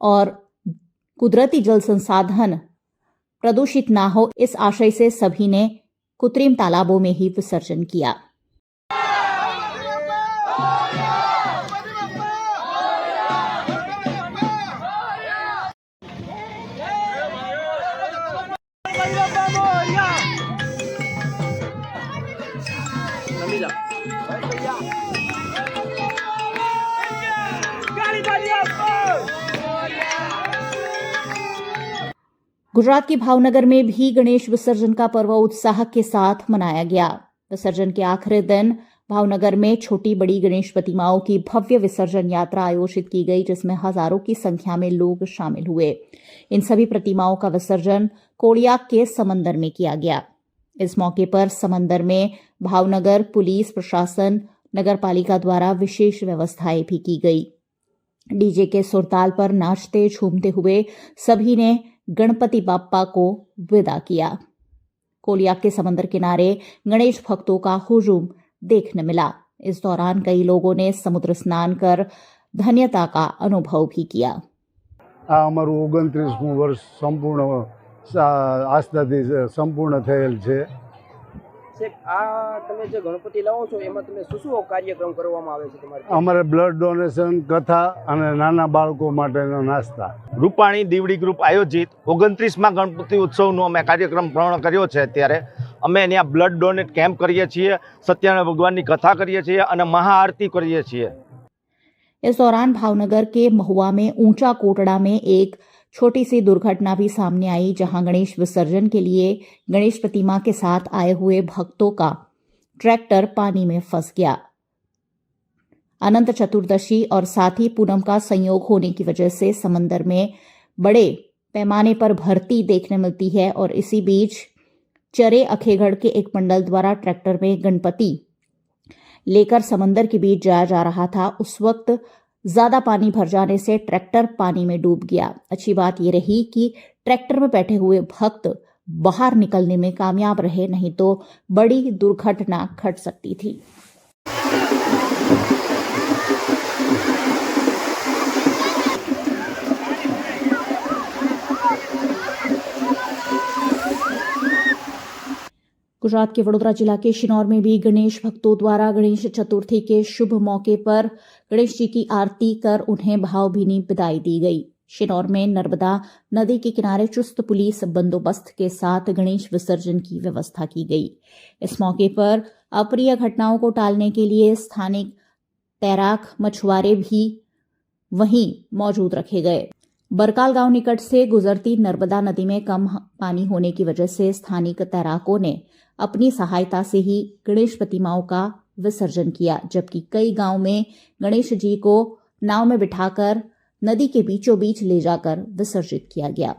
और कुदरती जल संसाधन प्रदूषित ना हो, इस आशय से सभी ने कृत्रिम तालाबों में ही विसर्जन किया। गुजरात के भावनगर में भी गणेश विसर्जन का पर्व उत्साह के साथ मनाया गया। विसर्जन के आखिरी दिन भावनगर में छोटी बड़ी गणेश प्रतिमाओं की भव्य विसर्जन यात्रा आयोजित की गई, जिसमें हजारों की संख्या में लोग शामिल हुए। इन सभी प्रतिमाओं का विसर्जन कोड़ियाक के समंदर में किया गया। इस मौके पर समंदर में भावनगर पुलिस प्रशासन नगर पालिका द्वारा विशेष व्यवस्थाएं भी की गई। डीजे के सुरताल पर नाचते झूमते हुए सभी ने गणपति बाप्पा को विदा किया। कोलियाक के समंदर किनारे गणेश भक्तों का हुजूम देखने मिला। इस दौरान कई लोगों ने समुद्र स्नान कर धन्यता का अनुभव भी किया। आ अमरु 29मुं वर्ष संपूर्ण आस्थाथी संपूर्ण थયેલ છે। આ તમે જે ગણપતિ લાવો છો એમાં તમે શું કાર્યક્રમ કરવામાં આવે છે તમારે? અમારે બ્લડ ડોનેશન, કથા અને નાના બાળકો માટેનો નાસ્તા। રૂપાણી દીવડી ગ્રુપ આયોજિત 29મા ગણપતિ ઉત્સવનો અમે કાર્યક્રમ પૂર્ણ કર્યો છે। અત્યારે અમે ત્યાં બ્લડ ડોનેટ કેમ્પ કરીએ છીએ, સત્યનારાયણ ભગવાનની કથા કરીએ છીએ અને મહાઆરતી કરીએ છીએ। इस दौरान भावनगर के महुआ में ऊंचा कोटड़ा में एक छोटी सी दुर्घटना भी सामने आई, जहां गणेश विसर्जन के लिए गणेश प्रतिमा के साथ आए हुए भक्तों का ट्रैक्टर पानी में फंस गया। अनंत चतुर्दशी और साथ ही पूनम का संयोग होने की वजह से समंदर में बड़े पैमाने पर भर्ती देखने मिलती है और इसी बीच चरे अखेगढ़ के एक मंडल द्वारा ट्रैक्टर में गणपति लेकर समंदर के बीच जाया जा रहा था। उस वक्त ज्यादा पानी भर जाने से ट्रैक्टर पानी में डूब गया। अच्छी बात यह रही कि ट्रैक्टर में बैठे हुए भक्त बाहर निकलने में कामयाब रहे, नहीं तो बड़ी दुर्घटना घट सकती थी। गुजरात के वडोदरा जिला के शिनौर में भी गणेश भक्तों द्वारा गणेश चतुर्थी के शुभ मौके पर गणेश जी की आरती कर उन्हें भावभीनी विदाई दी गई। शिनौर में नर्मदा नदी के किनारे चुस्त पुलिस बंदोबस्त के साथ गणेश विसर्जन की व्यवस्था की गई। इस मौके पर अप्रिय घटनाओं को टालने के लिए स्थानिक तैराक मछुआरे भी वहीं मौजूद रखे गए। बरकाल गांव निकट से गुजरती नर्मदा नदी में कम पानी होने की वजह से स्थानिक तैराकों ने अपनी सहायता से ही गणेश प्रतिमाओं का विसर्जन किया, जबकि कई गांव में गणेश जी को नाव में बिठाकर नदी के बीचों बीच ले जाकर विसर्जित किया गया।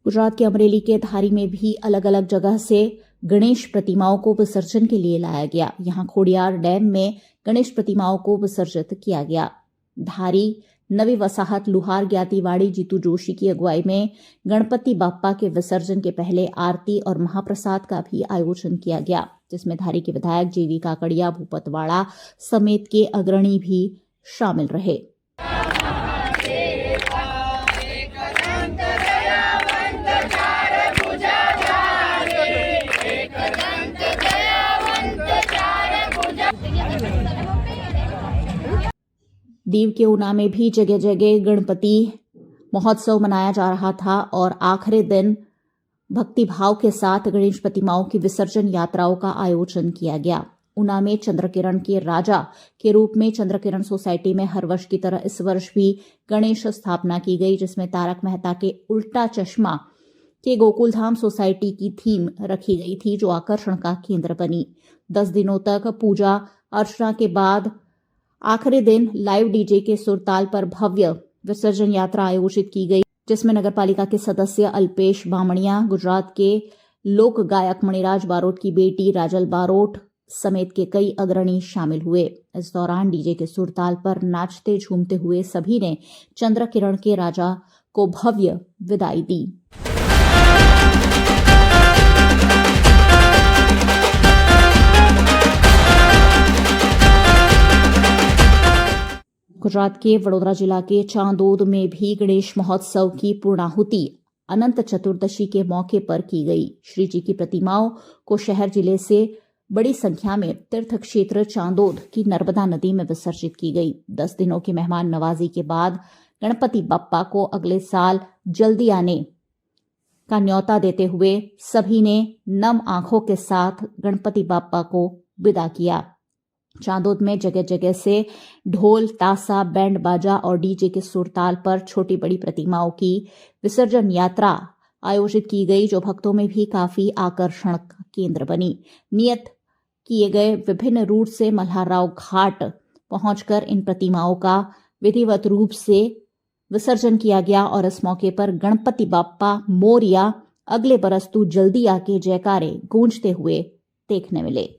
गुजरात के अमरेली के धारी में भी अलग अलग जगह से गणेश प्रतिमाओं को विसर्जन के लिए लाया गया। यहां खोडियार डैम में गणेश प्रतिमाओं को विसर्जित किया गया। धारी नवी वसाहत लुहार ज्ञातिवाड़ी जीतू जोशी की अगुवाई में गणपति बाप्पा के विसर्जन के पहले आरती और महाप्रसाद का भी आयोजन किया गया, जिसमें धारी के विधायक जेवी काकड़िया भूपतवाड़ा समेत के अग्रणी भी शामिल रहे। दीव के ऊना में भी जगह जगह गणपति महोत्सव मनाया जा रहा था और आखिरी दिन भक्तिभाव के साथ गणेश प्रतिमाओं की विसर्जन यात्राओं का आयोजन किया गया। ऊना में चंद्रकिरण के राजा के रूप में चंद्रकिरण सोसाइटी में हर वर्ष की तरह इस वर्ष भी गणेश स्थापना की गई, जिसमें तारक मेहता के उल्टा चश्मा के गोकुलधाम सोसाइटी की थीम रखी गई थी, जो आकर्षण का केंद्र बनी। 10 दिनों तक पूजा अर्चना के बाद आखिरी दिन लाइव डीजे के सुरताल पर भव्य विसर्जन यात्रा आयोजित की गई, जिसमें नगरपालिका के सदस्य अल्पेश बामणिया, गुजरात के लोक गायक मणिराज बारोट की बेटी राजल बारोट समेत के कई अग्रणी शामिल हुए। इस दौरान डीजे के सुरताल पर नाचते झूमते हुए सभी ने चंद्रकिरण के राजा को भव्य विदाई दी। गुजरात के वडोदरा जिला के चांदोद में भी गणेश महोत्सव की पूर्णाहुति अनंत चतुर्दशी के मौके पर की गई। श्री जी की प्रतिमाओं को शहर जिले से बड़ी संख्या में तीर्थ क्षेत्र चांदोद की नर्मदा नदी में विसर्जित की गई। 10 दिनों की मेहमान नवाजी के बाद गणपति बप्पा को अगले साल जल्दी आने का न्योता देते हुए सभी ने नम आंखों के साथ गणपति बप्पा को विदा किया। चांदोद में जगह जगह से ढोल, तासा, बैंड बाजा और डीजे के सुरताल पर छोटी बड़ी प्रतिमाओं की विसर्जन यात्रा आयोजित की गई, जो भक्तों में भी काफी आकर्षण का केंद्र बनी। नियत किए गए विभिन्न रूट से मल्हारराव घाट पहुंचकर इन प्रतिमाओं का विधिवत रूप से विसर्जन किया गया और इस मौके पर गणपति बाप्पा मोरिया, अगले बरस तू जल्दी आके जयकारे गूंजते हुए देखने मिले।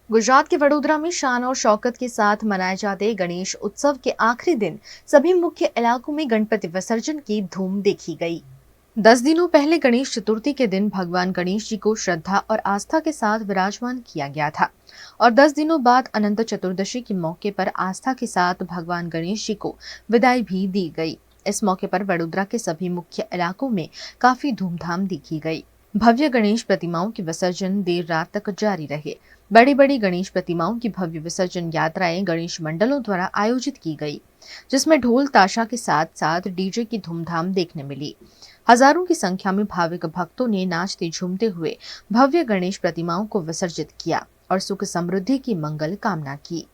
गुजरात के वडोदरा में शान और शौकत के साथ मनाए जाते गणेश उत्सव के आखिरी दिन सभी मुख्य इलाकों में गणपति विसर्जन की धूम देखी गई। 10 दिनों पहले गणेश चतुर्थी के दिन भगवान गणेश जी को श्रद्धा और आस्था के साथ विराजमान किया गया था और 10 दिनों बाद अनंत चतुर्दशी के मौके पर आस्था के साथ भगवान गणेश जी को विदाई भी दी गई। इस मौके पर वडोदरा के सभी मुख्य इलाकों में काफी धूमधाम देखी गई। भव्य गणेश प्रतिमाओं के विसर्जन देर रात तक जारी रहे। बड़ी बड़ी गणेश प्रतिमाओं की भव्य विसर्जन यात्राएं गणेश मंडलों द्वारा आयोजित की गई, जिसमें ढोल ताशा के साथ साथ डीजे की धूमधाम देखने मिली। हजारों की संख्या में भाविक भक्तों ने नाचते झूमते हुए भव्य गणेश प्रतिमाओं को विसर्जित किया और सुख समृद्धि की मंगल कामना की।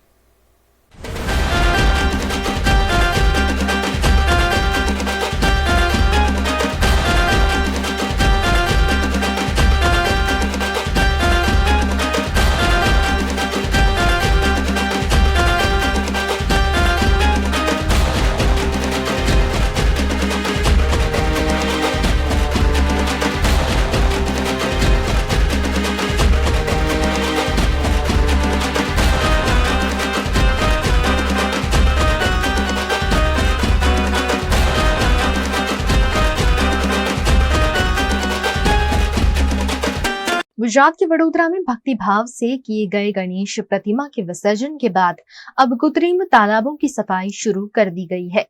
गुजरात के वडोदरा में भक्ति भाव से किए गए गणेश प्रतिमा के विसर्जन के बाद अब कृत्रिम तालाबों की सफाई शुरू कर दी गई है।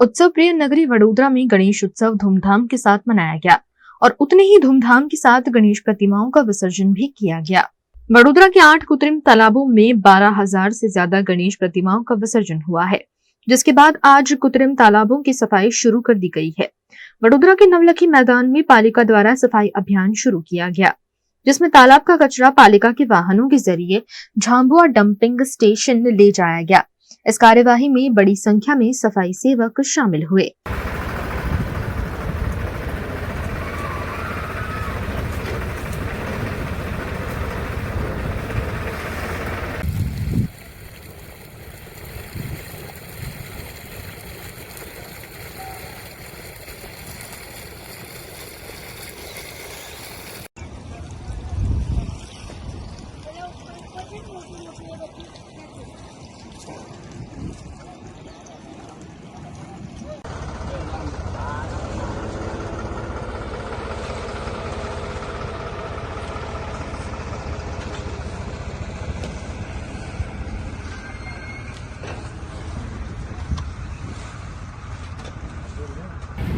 उत्सव प्रिय नगरी वडोदरा में गणेश उत्सव धूमधाम के साथ मनाया गया और उतने ही धूमधाम के साथ गणेश प्रतिमाओं का विसर्जन भी किया गया। वडोदरा के 8 कृत्रिम तालाबों में 12,000 से ज्यादा गणेश प्रतिमाओं का विसर्जन हुआ है, जिसके बाद आज कृत्रिम तालाबों की सफाई शुरू कर दी गई है। वडोदरा के नवलखी मैदान में पालिका द्वारा सफाई अभियान शुरू किया गया, जिसमें तालाब का कचरा पालिका के वाहनों के जरिए झांबुआ डंपिंग स्टेशन ले जाया गया। इस कार्यवाही में बड़ी संख्या में सफाई सेवक शामिल हुए।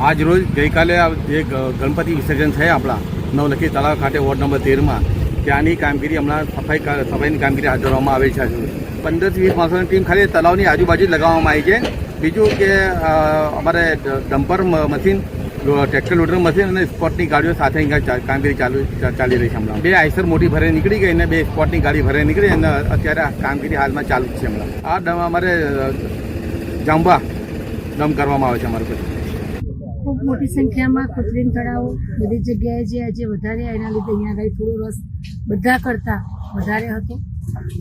આજ રોજ ગઈકાલે જે ગણપતિ વિસર્જન થયા આપણા નવલખી તળાવ ખાતે વોર્ડ નંબર 13માં ત્યાંની કામગીરી હમણાં સફાઈની કામગીરી હાથ ધરવામાં આવેલ છે। 15-20 માણસોની ટીમ ખાલી તળાવની આજુબાજુ જ લગાવવામાં આવી છે। બીજું કે અમારે dumper machine, tractor loader machine અને સ્પોટની ગાડીઓ સાથે અહીંયા કામગીરી ચાલી રહી છે। હમણાં 2 આઈસર મોટી ભરે નીકળી ગઈ અને 2 સ્પોટની ગાડી ભરે નીકળી અને અત્યારે આ કામગીરી હાલમાં ચાલુ જ છે। હમણાં આ અમારે જાંબા દમ કરવામાં આવે છે અમારે પછી। ખૂબ મોટી સંખ્યામાં કૃત્રિમ તળાવો બધી જગ્યાએ જે આજે વધારે એના લીધે અહીંયા આગળ થોડો રસ બધા કરતાં વધારે હતો।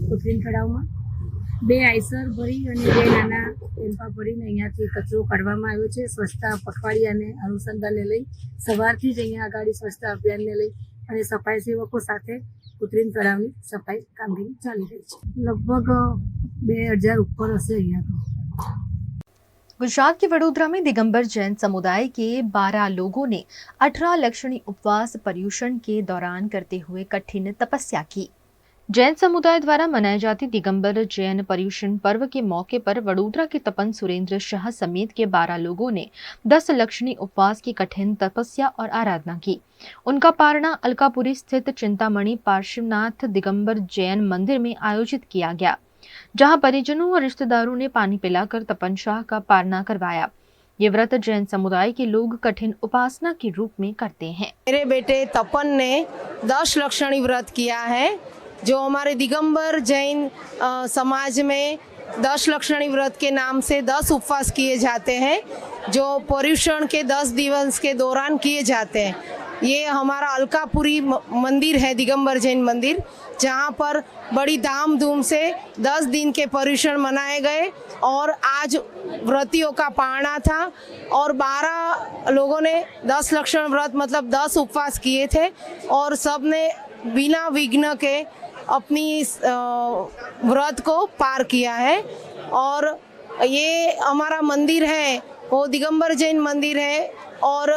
કૃત્રિમ તળાવમાં 2 આઈસર ભરી અને 2 નાના ટેમ્પા ભરીને અહીંયાથી કચરો કાઢવામાં આવ્યો છે। સ્વચ્છતા પખવાડિયાને અનુસંધાને લઈ સવારથી જ અહીંયા આગળ સ્વચ્છતા અભિયાનને લઈ અને સફાઈ સેવકો સાથે કૃત્રિમ તળાવની સફાઈ કામગીરી ચાલી રહી છે। લગભગ 2000 ઉપર હશે અહીંયા તો। गुजरात के वडोदरा में दिगंबर जैन समुदाय के 12 लोगों ने 18 लक्षणी उपवास पर्युषण के दौरान करते हुए कठिन तपस्या की। जैन समुदाय द्वारा मनाए जाते दिगंबर जैन पर्युषण पर्व के मौके पर वडोदरा के तपन सुरेंद्र शाह समेत के 12 लोगों ने 10 लक्षणी उपवास की कठिन तपस्या और आराधना की। उनका पारणा अलकापुरी स्थित चिंतामणि पार्श्वनाथ दिगंबर जैन मंदिर में आयोजित किया गया, जहां परिजनों और रिश्तेदारों ने पानी पिलाकर तपन शाह का पारणा करवाया। ये व्रत जैन समुदाय के लोग कठिन उपासना के रूप में करते हैं। मेरे बेटे तपन ने 10 लक्षणी व्रत किया है, जो हमारे दिगंबर जैन समाज में 10 लक्षणी व्रत के नाम से 10 उपवास किए जाते हैं, जो पर्युषण के 10 दिवस के दौरान किए जाते हैं। ये हमारा अलकापुरी मंदिर है, दिगंबर जैन मंदिर, जहाँ पर बड़ी धाम-धूम से 10 दिन के पर्युषण मनाए गए और आज व्रतियों का पारणा था और 12 लोगों ने 10 लक्षण व्रत मतलब 10 उपवास किए थे और सब ने बिना विघ्न के अपनी व्रत को पार किया है। और ये हमारा मंदिर है वो दिगंबर जैन मंदिर है और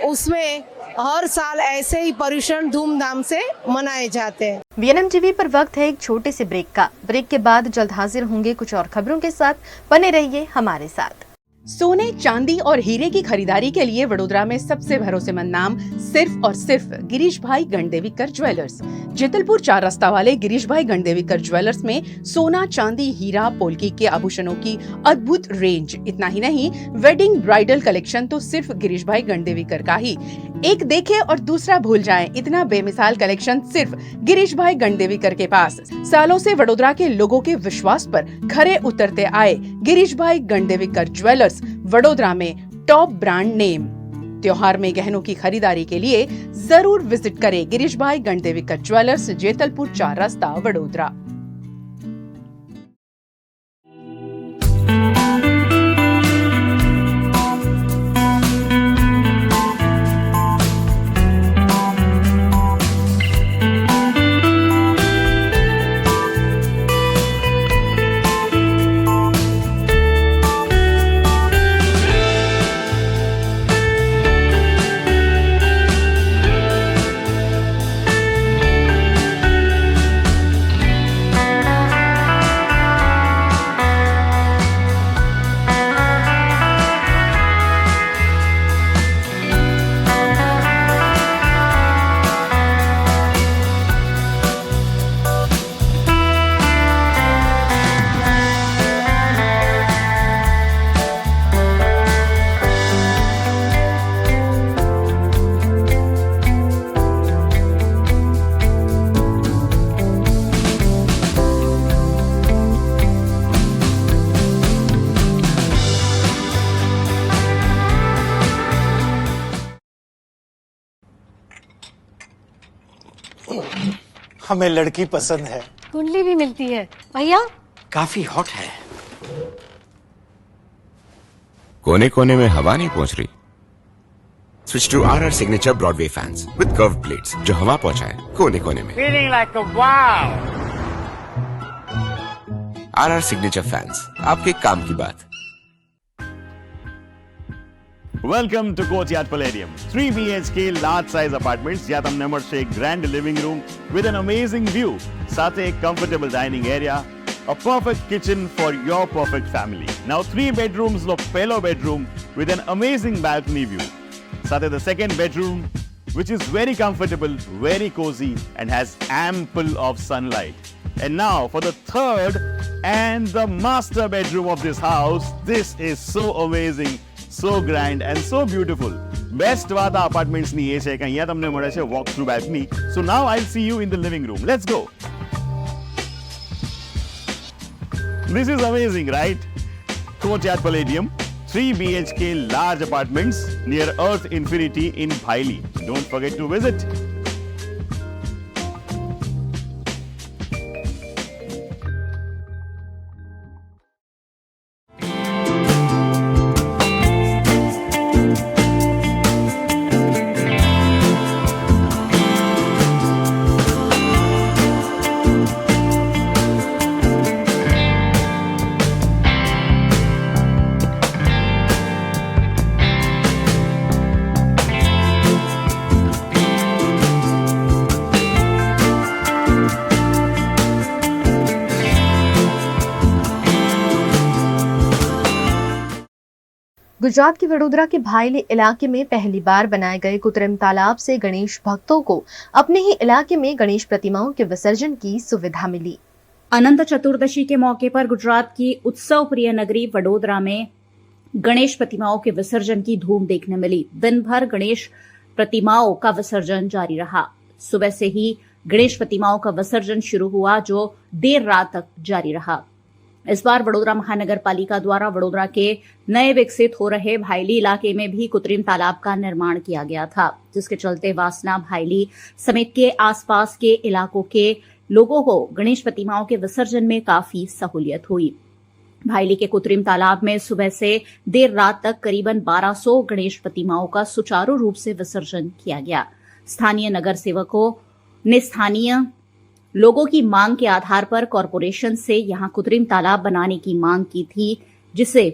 उसमें हर साल ऐसे ही पर्युषण धूमधाम से मनाए जाते हैं। वीएनएम टीवी पर वक्त है एक छोटे से ब्रेक का। ब्रेक के बाद जल्द हाजिर होंगे कुछ और खबरों के साथ, बने रहिए हमारे साथ। सोने, चांदी और हीरे की खरीदारी के लिए वडोदरा में सबसे भरोसेमंद नाम सिर्फ और सिर्फ गिरीश भाई गणदेवीकर ज्वेलर्स। जेतलपुर 4 रास्ता वाले गिरीश भाई गणदेवीकर ज्वेलर्स में सोना, चांदी, हीरा, पोल्की के आभूषणों की अद्भुत रेंज। इतना ही नहीं, वेडिंग ब्राइडल कलेक्शन तो सिर्फ गिरीश भाई गणदेवीकर का ही। एक देखे और दूसरा भूल जाए, इतना बेमिसाल कलेक्शन सिर्फ गिरीश भाई गणदेवीकर के पास। सालों से वडोदरा के लोगों के विश्वास पर खरे उतरते आए गिरीश भाई गणदेवीकर ज्वेलर्स वडोदरा में टॉप ब्रांड नेम। त्योहार में गहनों की खरीदारी के लिए जरूर विजिट करें गिरीश भाई गणदेवीकर ज्वेलर्स, जेतलपुर 4 रास्ता, वडोदरा। हमें लड़की पसंद है। कुंडली भी मिलती है भैया। काफी हॉट है। कोने कोने में हवा नहीं पहुंच रही? Switch to RR signature Broadway fans with curve plates जो हवा पहुंचाए कोने कोने में। Feeling like a wow. RR signature fans, आपके काम की बात। Welcome to Courtyard Palladium. 3 BHK large size apartments જ્યાં તમને મળશે એક grand living room with an amazing view, સાથે એક comfortable dining area, a perfect kitchen for your perfect family. Now 3 bedrooms નો પહેલો bedroom with an amazing balcony view. સાથે the second bedroom which is very comfortable, very cozy and has ample of sunlight. And now for the third and the master bedroom of this house. This is so amazing, so grand and so beautiful. Best વાત આ apartments ની એ છે કે અહીંયા તમને મળે છે walk through balcony. So now I'll see you in the living room. Let's go. This is amazing, right? Courtyard Palladium, 3 BHK large apartments near Earth Infinity in Bhaili. Don't forget to visit. Gujarat के वडोदरा के भाईली इलाके में पहली बार बनाए गए कृत्रिम तालाब से गणेश भक्तों को अपने ही इलाके में गणेश प्रतिमाओं के विसर्जन की सुविधा मिली। अनंत चतुर्दशी के मौके पर गुजरात की उत्सव प्रिय नगरी वडोदरा में गणेश प्रतिमाओं के विसर्जन की धूम देखने मिली। दिन भर गणेश प्रतिमाओं का विसर्जन जारी रहा। सुबह से ही गणेश प्रतिमाओं का विसर्जन शुरू हुआ जो देर रात तक जारी रहा। इस बार वडोदरा महानगर पालिका द्वारा वडोदरा के नए विकसित हो रहे भाईली इलाके में भी कृत्रिम तालाब का निर्माण किया गया था, जिसके चलते वासना, भाईली समेत के आसपास के इलाकों के लोगों को गणेश प्रतिमाओं के विसर्जन में काफी सहूलियत हुई। भाईली के कृत्रिम तालाब में सुबह से देर रात तक करीबन 1200 गणेश प्रतिमाओं का सुचारू रूप से विसर्जन किया गया। स्थानीय नगर सेवकों ने स्थानीय लोगों की मांग के आधार पर कॉरपोरेशन से यहां कृत्रिम तालाब बनाने की मांग की थी, जिसे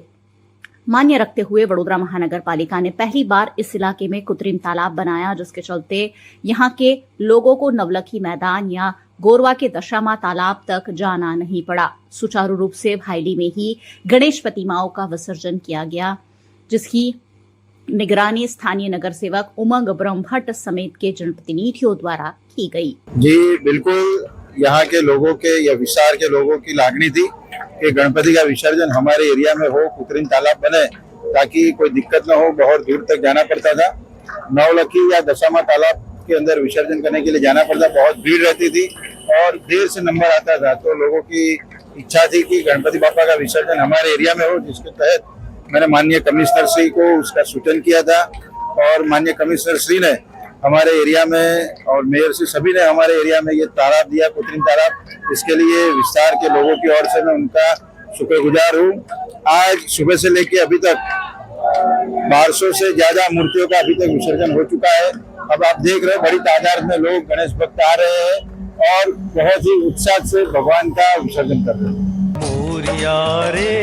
मान्य रखते हुए वडोदरा महानगर पालिका ने पहली बार इस इलाके में कृत्रिम तालाब बनाया, जिसके चलते यहां के लोगों को नवलखी मैदान या गोरवा के दशामा तालाब तक जाना नहीं पड़ा। सुचारू रूप से भाईली में ही गणेश प्रतिमाओं का विसर्जन किया गया, जिसकी निगरानी स्थानीय नगर सेवक उमंग ब्रह्मभट्ट समेत के जनप्रतिनिधियों द्वारा की गई। जी बिल्कुल, यहाँ के लोगों के या विशार के लोगों की लागनी थी कि गणपति का विसर्जन हमारे एरिया में हो, कृत्रिम तालाब बने ताकि कोई दिक्कत न हो। बहुत दूर तक जाना पड़ता था, नवलखी या दशामा तालाब के अंदर विसर्जन करने के लिए जाना पड़ता, बहुत भीड़ रहती थी और देर से नंबर आता था। तो लोगों की इच्छा थी कि गणपति बापा का विसर्जन हमारे एरिया में हो, जिसके तहत मैंने माननीय कमिश्नर श्री को उसका सूचन किया था और माननीय कमिश्नर श्री ने हमारे एरिया में और मेयर से सभी ने हमारे एरिया में ये तालाब दिया, कृत्रिम तालाब। इसके लिए विस्तार के लोगों की ओर से मैं उनका शुक्रगुजार हूँ। आज सुबह से लेके अभी तक 1200 से ज्यादा मूर्तियों का अभी तक विसर्जन हो चुका है। अब आप देख रहे हैं बड़ी तादाद में लोग गणेश भक्त आ रहे हैं और बहुत ही उत्साह से भगवान का विसर्जन कर रहे हैं। मोरिया रे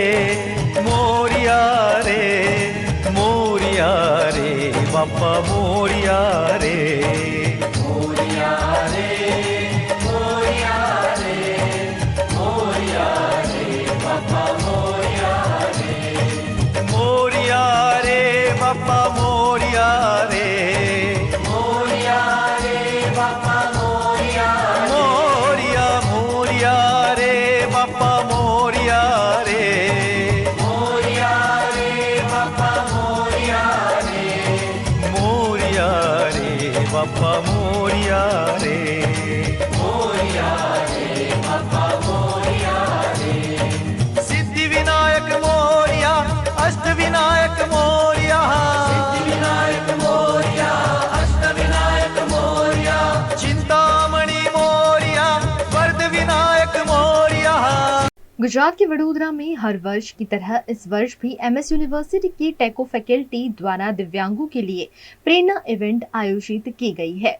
मोरिया रे मोरिया रे बापा मोरिया रे मोरिया रे मोरिया रे मोरिया रे बापा मोरिया रे मोरिया रे बापा मोरिया रे मोरिया रे बापा मोरिया मोरिया मोरिया रे बापा मोरिया रे मोरिया रे बापा मोरिया रे मोरिया रे बापा मोरिया रे मोरिया रे बापा मोरिया रे सिद्धि विनायक मोरिया अष्ट विनायक मोरिया सिद्धि विनायक मोरिया अष्ट विनायक मोरिया चिंतामणि मोरिया गुजरात के वडोदरा में हर वर्ष की तरह इस वर्ष भी एमएस यूनिवर्सिटी की टेको फैकल्टी द्वारा दिव्यांगों के लिए प्रेरणा इवेंट आयोजित की गई है।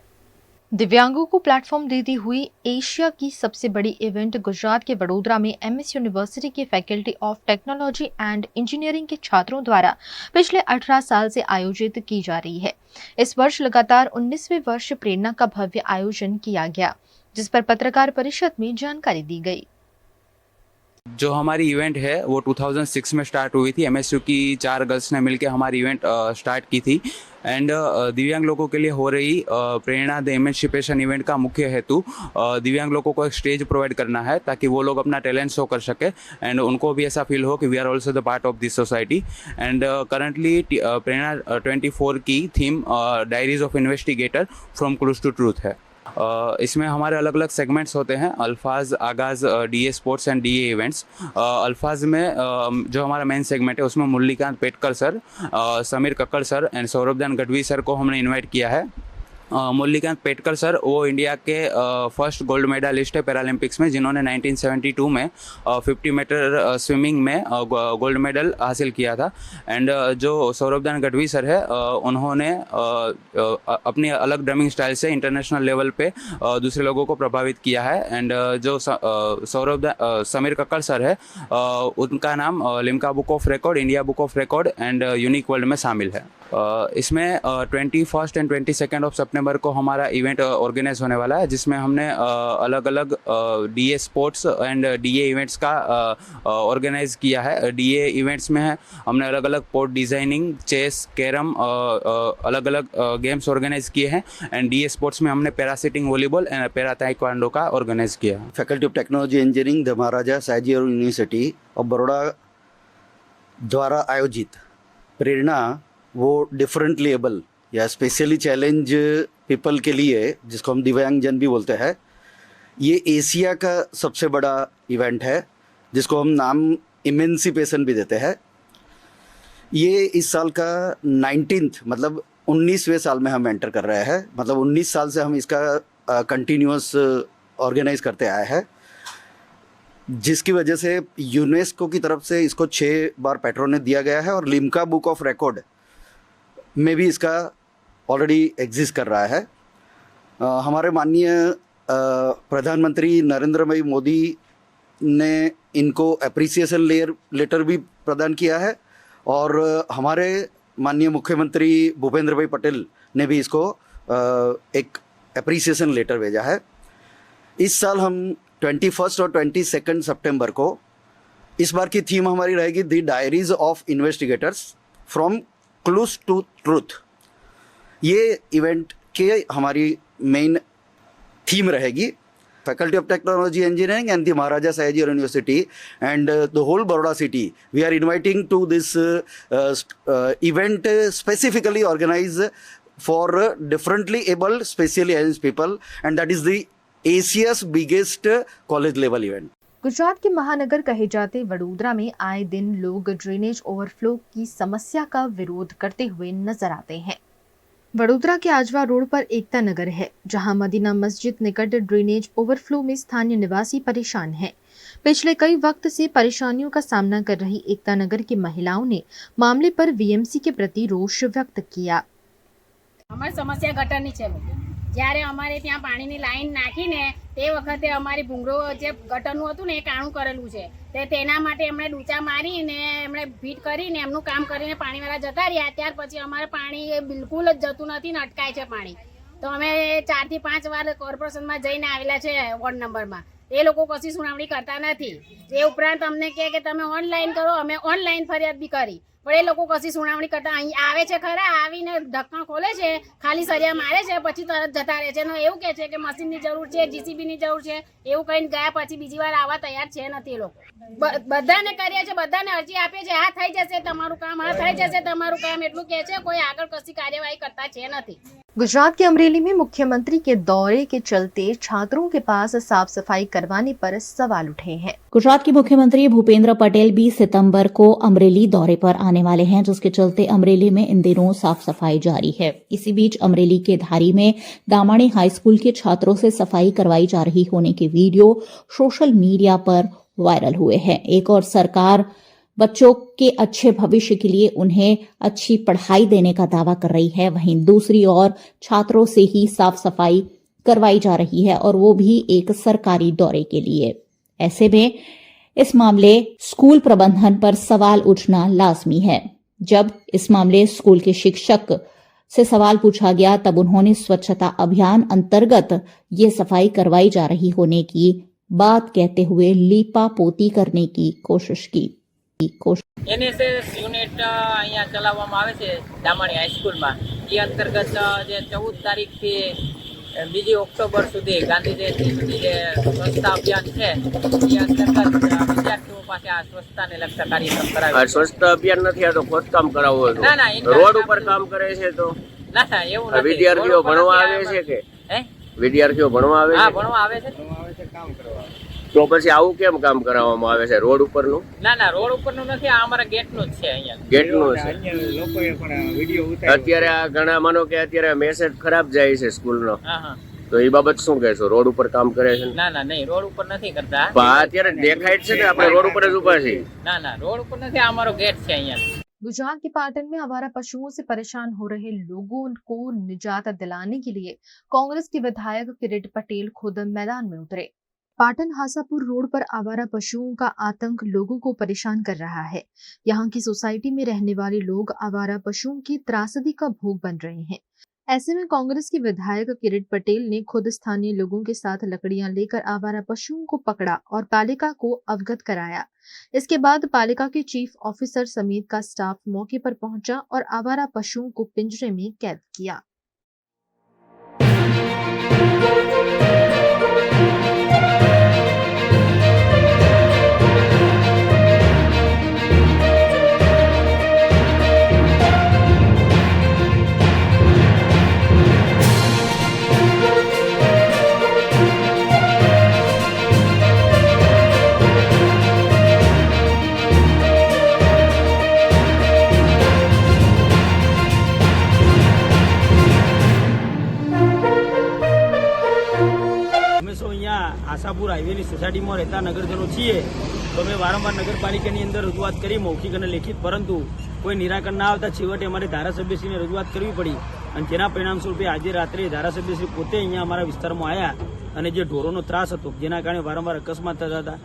दिव्यांगों को प्लेटफॉर्म देती हुई एशिया की सबसे बड़ी इवेंट गुजरात के वडोदरा में एमएस यूनिवर्सिटी की faculty of technology and engineering के छात्रों द्वारा पिछले 18 साल से आयोजित की जा रही है। इस वर्ष लगातार 19वें वर्ष प्रेरणा का भव्य आयोजन किया गया, जिस पर पत्रकार परिषद में जानकारी दी गई। जो हमारी इवेंट है वो 2006 में स्टार्ट हुई थी। एमएसयू की 4 गर्ल्स ने मिलकर हमारी इवेंट स्टार्ट की थी एंड दिव्यांग लोगों के लिए हो रही प्रेरणा द एमेंसिपेशन इवेंट का मुख्य हेतु दिव्यांग लोगों को एक स्टेज प्रोवाइड करना है ताकि वो लोग अपना टैलेंट शो कर सके एंड उनको भी ऐसा फील हो कि we are also the part of this society. And currently Prerna 24 की theme diaries of investigator from clues to truth है। इसमें हमारे अलग अलग सेगमेंट्स होते हैं, Alfaz, Aagaz, DA sports and DA events. Alfaz में जो हमारा मेन सेगमेंट है उसमें Murlikant Petkar sir, Sameer Kakkar sir and Saurabhdan Gadhvi sir को हमने इनवाइट किया है। मुरलीकांत पेटकर सर वो इंडिया के फर्स्ट गोल्ड मेडलिस्ट है पैरालंपिक्स में, जिन्होंने 1972 में 50 मीटर स्विमिंग में गोल्ड मेडल हासिल किया था। एंड जो सौरभदान गढ़वी सर है उन्होंने अपनी अलग ड्रमिंग स्टाइल से इंटरनेशनल लेवल पे दूसरे लोगों को प्रभावित किया है। एंड जो समीर कक्कड़ सर है उनका नाम Limca book of record, India book of record and unique world में शामिल है। इसमें 21 एंड 22 ऑफ सितंबर को हमारा इवेंट ऑर्गेनाइज होने वाला है, जिसमें हमने अलग अलग DA sports and DA events का ऑर्गेनाइज किया है। डीए इवेंट्स में हमने अलग अलग पोर्ट डिज़ाइनिंग, चेस, कैरम अलग अलग गेम्स ऑर्गेनाइज किए हैं। एंड डीए स्पोर्ट्स में हमने पैरासिटिंग, वॉलीबॉल एंड पैरा ताइक्वांडो का ऑर्गेनाइज किया है। Faculty of technology engineering the Maharaja Sayaji university of Baroda द्वारा आयोजित प्रेरणा वो डिफरेंटली एबल या स्पेशली चैलेंज पीपल के लिए, जिसको हम दिव्यांगजन भी बोलते हैं, ये एशिया का सबसे बड़ा इवेंट है, जिसको हम नाम इमेंसिपेशन भी देते हैं। ये इस साल का 19th मतलब 19वें साल में हम एंटर कर रहे हैं। मतलब 19 साल से हम इसका कंटिन्यूअस ऑर्गेनाइज करते आए हैं, जिसकी वजह से यूनेस्को की तरफ से इसको 6 बार पैट्रोनेट दिया गया है और लिम्का बुक ऑफ रिकॉर्ड में भी इसका ऑलरेडी एग्जिस्ट कर रहा है। हमारे माननीय प्रधानमंत्री नरेंद्र भाई मोदी ने इनको एप्रिसिएशन लेटर भी प्रदान किया है और हमारे माननीय मुख्यमंत्री भूपेंद्र भाई पटेल ने भी इसको एक एप्रिसिएशन लेटर भेजा है। इस साल हम 21 और 22 सितंबर को, इस बार की थीम हमारी रहेगी the diaries of investigators from clues to truth. ये इवेंट के हमारी मेन थीम रहेगी। Faculty of technology engineering and the Maharaja Sayaji university and the whole Baroda city, we are inviting to this event specifically organise for differently abled specially abled people and that is the Asia's biggest college level event. Gujarat के महानगर कहे जाते वडोदरा में आए दिन लोग drainage overflow की समस्या का विरोध करते हुए नजर आते हैं। वडोदरा के आजवा रोड पर एकता नगर है, जहां मदीना मस्जिद निकट ड्रेनेज ओवरफ्लो में स्थानीय निवासी परेशान हैं। पिछले कई वक्त से परेशानियों का सामना कर रही एकता नगर की महिलाओं ने मामले पर वीएमसी के प्रति रोष व्यक्त किया। हमारी समस्या गटરની છે। જ્યારે અમારે ત્યાં પાણીની લાઈન નાખીને તે વખતે અમારી ભૂંગળો જે ગટરનું હતું ને એ કાણું કરેલું છે, તેના માટે એમણે ડૂચા મારીને એમણે ભીટ કરીને એમનું કામ કરીને પાણીવાળા જતા રહ્યા। ત્યાર પછી અમારે પાણી બિલકુલ જ જતું નથી ને અટકાય છે પાણી। તો અમે 4 થી 5 વાર કોર્પોરેશનમાં જઈને આવેલા છે વોર્ડ નંબરમાં, એ લોકો કશી સુનાવણી કરતા નથી। એ ઉપરાંત અમને કહે કે તમે ઓનલાઈન કરો, અમે ઓનલાઈન ફરિયાદ બી કરી, પણ એ લોકો કશી સુનાવણી કરતા અહીં આવે છે ખરા, આવીને ઢક્કણ ખોલે છે, ખાલી સરિયા મારે છે, પછી તરત જતા રહે છે ને એવું કહે છે કે મશીનની જરૂર છે, જીસીબીની જરૂર છે, એવું કહીને ગયા પછી બીજી વાર આવવા તૈયાર છે નથી એ લોકો। બધાને કર્યા છે, બધાને અરજી આપે છે, આ થઈ જશે તમારું કામ, આ થઈ જશે તમારું કામ, એટલું કહે છે, કોઈ આગળ કશી કાર્યવાહી करता છે નથી। गुजरात के अमरेली में मुख्यमंत्री के दौरे के चलते छात्रों के पास साफ सफाई करवाने पर सवाल उठे हैं। गुजरात के मुख्यमंत्री भूपेंद्र पटेल 20 सितंबर को अमरेली दौरे पर आने वाले हैं, जिसके चलते अमरेली में इन दिनों साफ सफाई जारी है। इसी बीच अमरेली के धारी में दामाणी हाई स्कूल के छात्रों से सफाई करवाई जा रही होने के वीडियो सोशल मीडिया पर वायरल हुए हैं। एक और सरकार बच्चों के अच्छे भविष्य के लिए उन्हें अच्छी पढ़ाई देने का दावा कर रही है, वहीं दूसरी ओर छात्रों से ही साफ सफाई करवाई जा रही है और वो भी एक सरकारी दौरे के लिए। ऐसे में इस मामले स्कूल प्रबंधन पर सवाल उठना लाजमी है। जब इस मामले स्कूल के शिक्षक से सवाल पूछा गया तब उन्होंने स्वच्छता अभियान अंतर्गत ये सफाई करवाई जा रही होने की बात कहते हुए लीपा पोती करने की कोशिश की। NSS યુનિટ અહીંયા ચલાવવામાં આવે છે દામાણી હાઈસ્કૂલમાં। એ અંતર્ગત જે 14 તારીખથી 2 ઓક્ટોબર સુધી ગાંધી જયંતિ સુધી જે સ્વચ્છતા અભિયાન છે એ અંતર્ગત વિદ્યાર્થીઓ પાસે આ સ્વચ્છતાને લગતા કાર્યક્રમ કરાવે। સ્વચ્છતા અભિયાન નથી, આ તો ખોદકામ કરાવવું હતું। ના ના, રોડ ઉપર કામ કરે છે તો ના ના એવું નથી। વિદ્યાર્થીઓ ભણવા આવે છે કે વિદ્યાર્થીઓ ભણવા આવે હા છે? ભણવા આવે છે। તો પછી આવું કેમ કામ કરાવવામાં આવે છે રોડ ઉપરનું? ના ના, રોડ ઉપરનું નથી, આ અમારા ગેટનું જ છે અહીંયા। ગેટનું છે। અત્યારે આ ઘણા માનો કે અત્યારે મેસેજ ખરાબ જાય છે સ્કૂલનો, હા હા, તો એ બાબત શું કહેશો? રોડ ઉપર કામ કરે છે? ના ના નહીં, રોડ ઉપર નથી કરતા। પણ આ અત્યારે દેખાય જ છે ને, આપણે રોડ ઉપર જ ઊભા છીએ। ના ના, રોડ ઉપર નથી, આ અમારો गेट છે અહીંયા। गुजरात के पाटन में आवारा पशुओं से परेशान हो रहे लोगों को निजात दिलाने के लिए कांग्रेस के विधायक किरीट पटेल खुद मैदान में उतरे। पाटन हासापुर रोड पर आवारा पशुओं का आतंक लोगों को परेशान कर रहा है। यहाँ की सोसाइटी में रहने वाले लोग आवारा पशुओं की त्रासदी का भोग बन रहे हैं। ऐसे में कांग्रेस के विधायक किरीट पटेल ने खुद स्थानीय लोगों के साथ लकड़ियां लेकर आवारा पशुओं को पकड़ा और पालिका को अवगत कराया। इसके बाद पालिका के चीफ ऑफिसर समेत का स्टाफ मौके पर पहुंचा और आवारा पशुओं को पिंजरे में कैद किया। આશાપુર હાઈવેની સોસાયટીમાં રહેતા નગરજનો છીએ તો અમે વારંવાર નગરપાલિકાની અંદર રજૂઆત કરી, મૌખિક અને લેખિત, પરંતુ કોઈ નિરાકરણ ના આવતા છેવટે અમારે ધારાસભ્યશ્રીને રજૂઆત કરવી પડી અને જેના પરિણામ સ્વરૂપે આજે રાત્રે ધારાસભ્યશ્રી પોતે અહીંયા અમારા વિસ્તારમાં આવ્યા અને જે ઢોરોનો ત્રાસ હતો જેના કારણે વારંવાર અકસ્માત થતા હતા,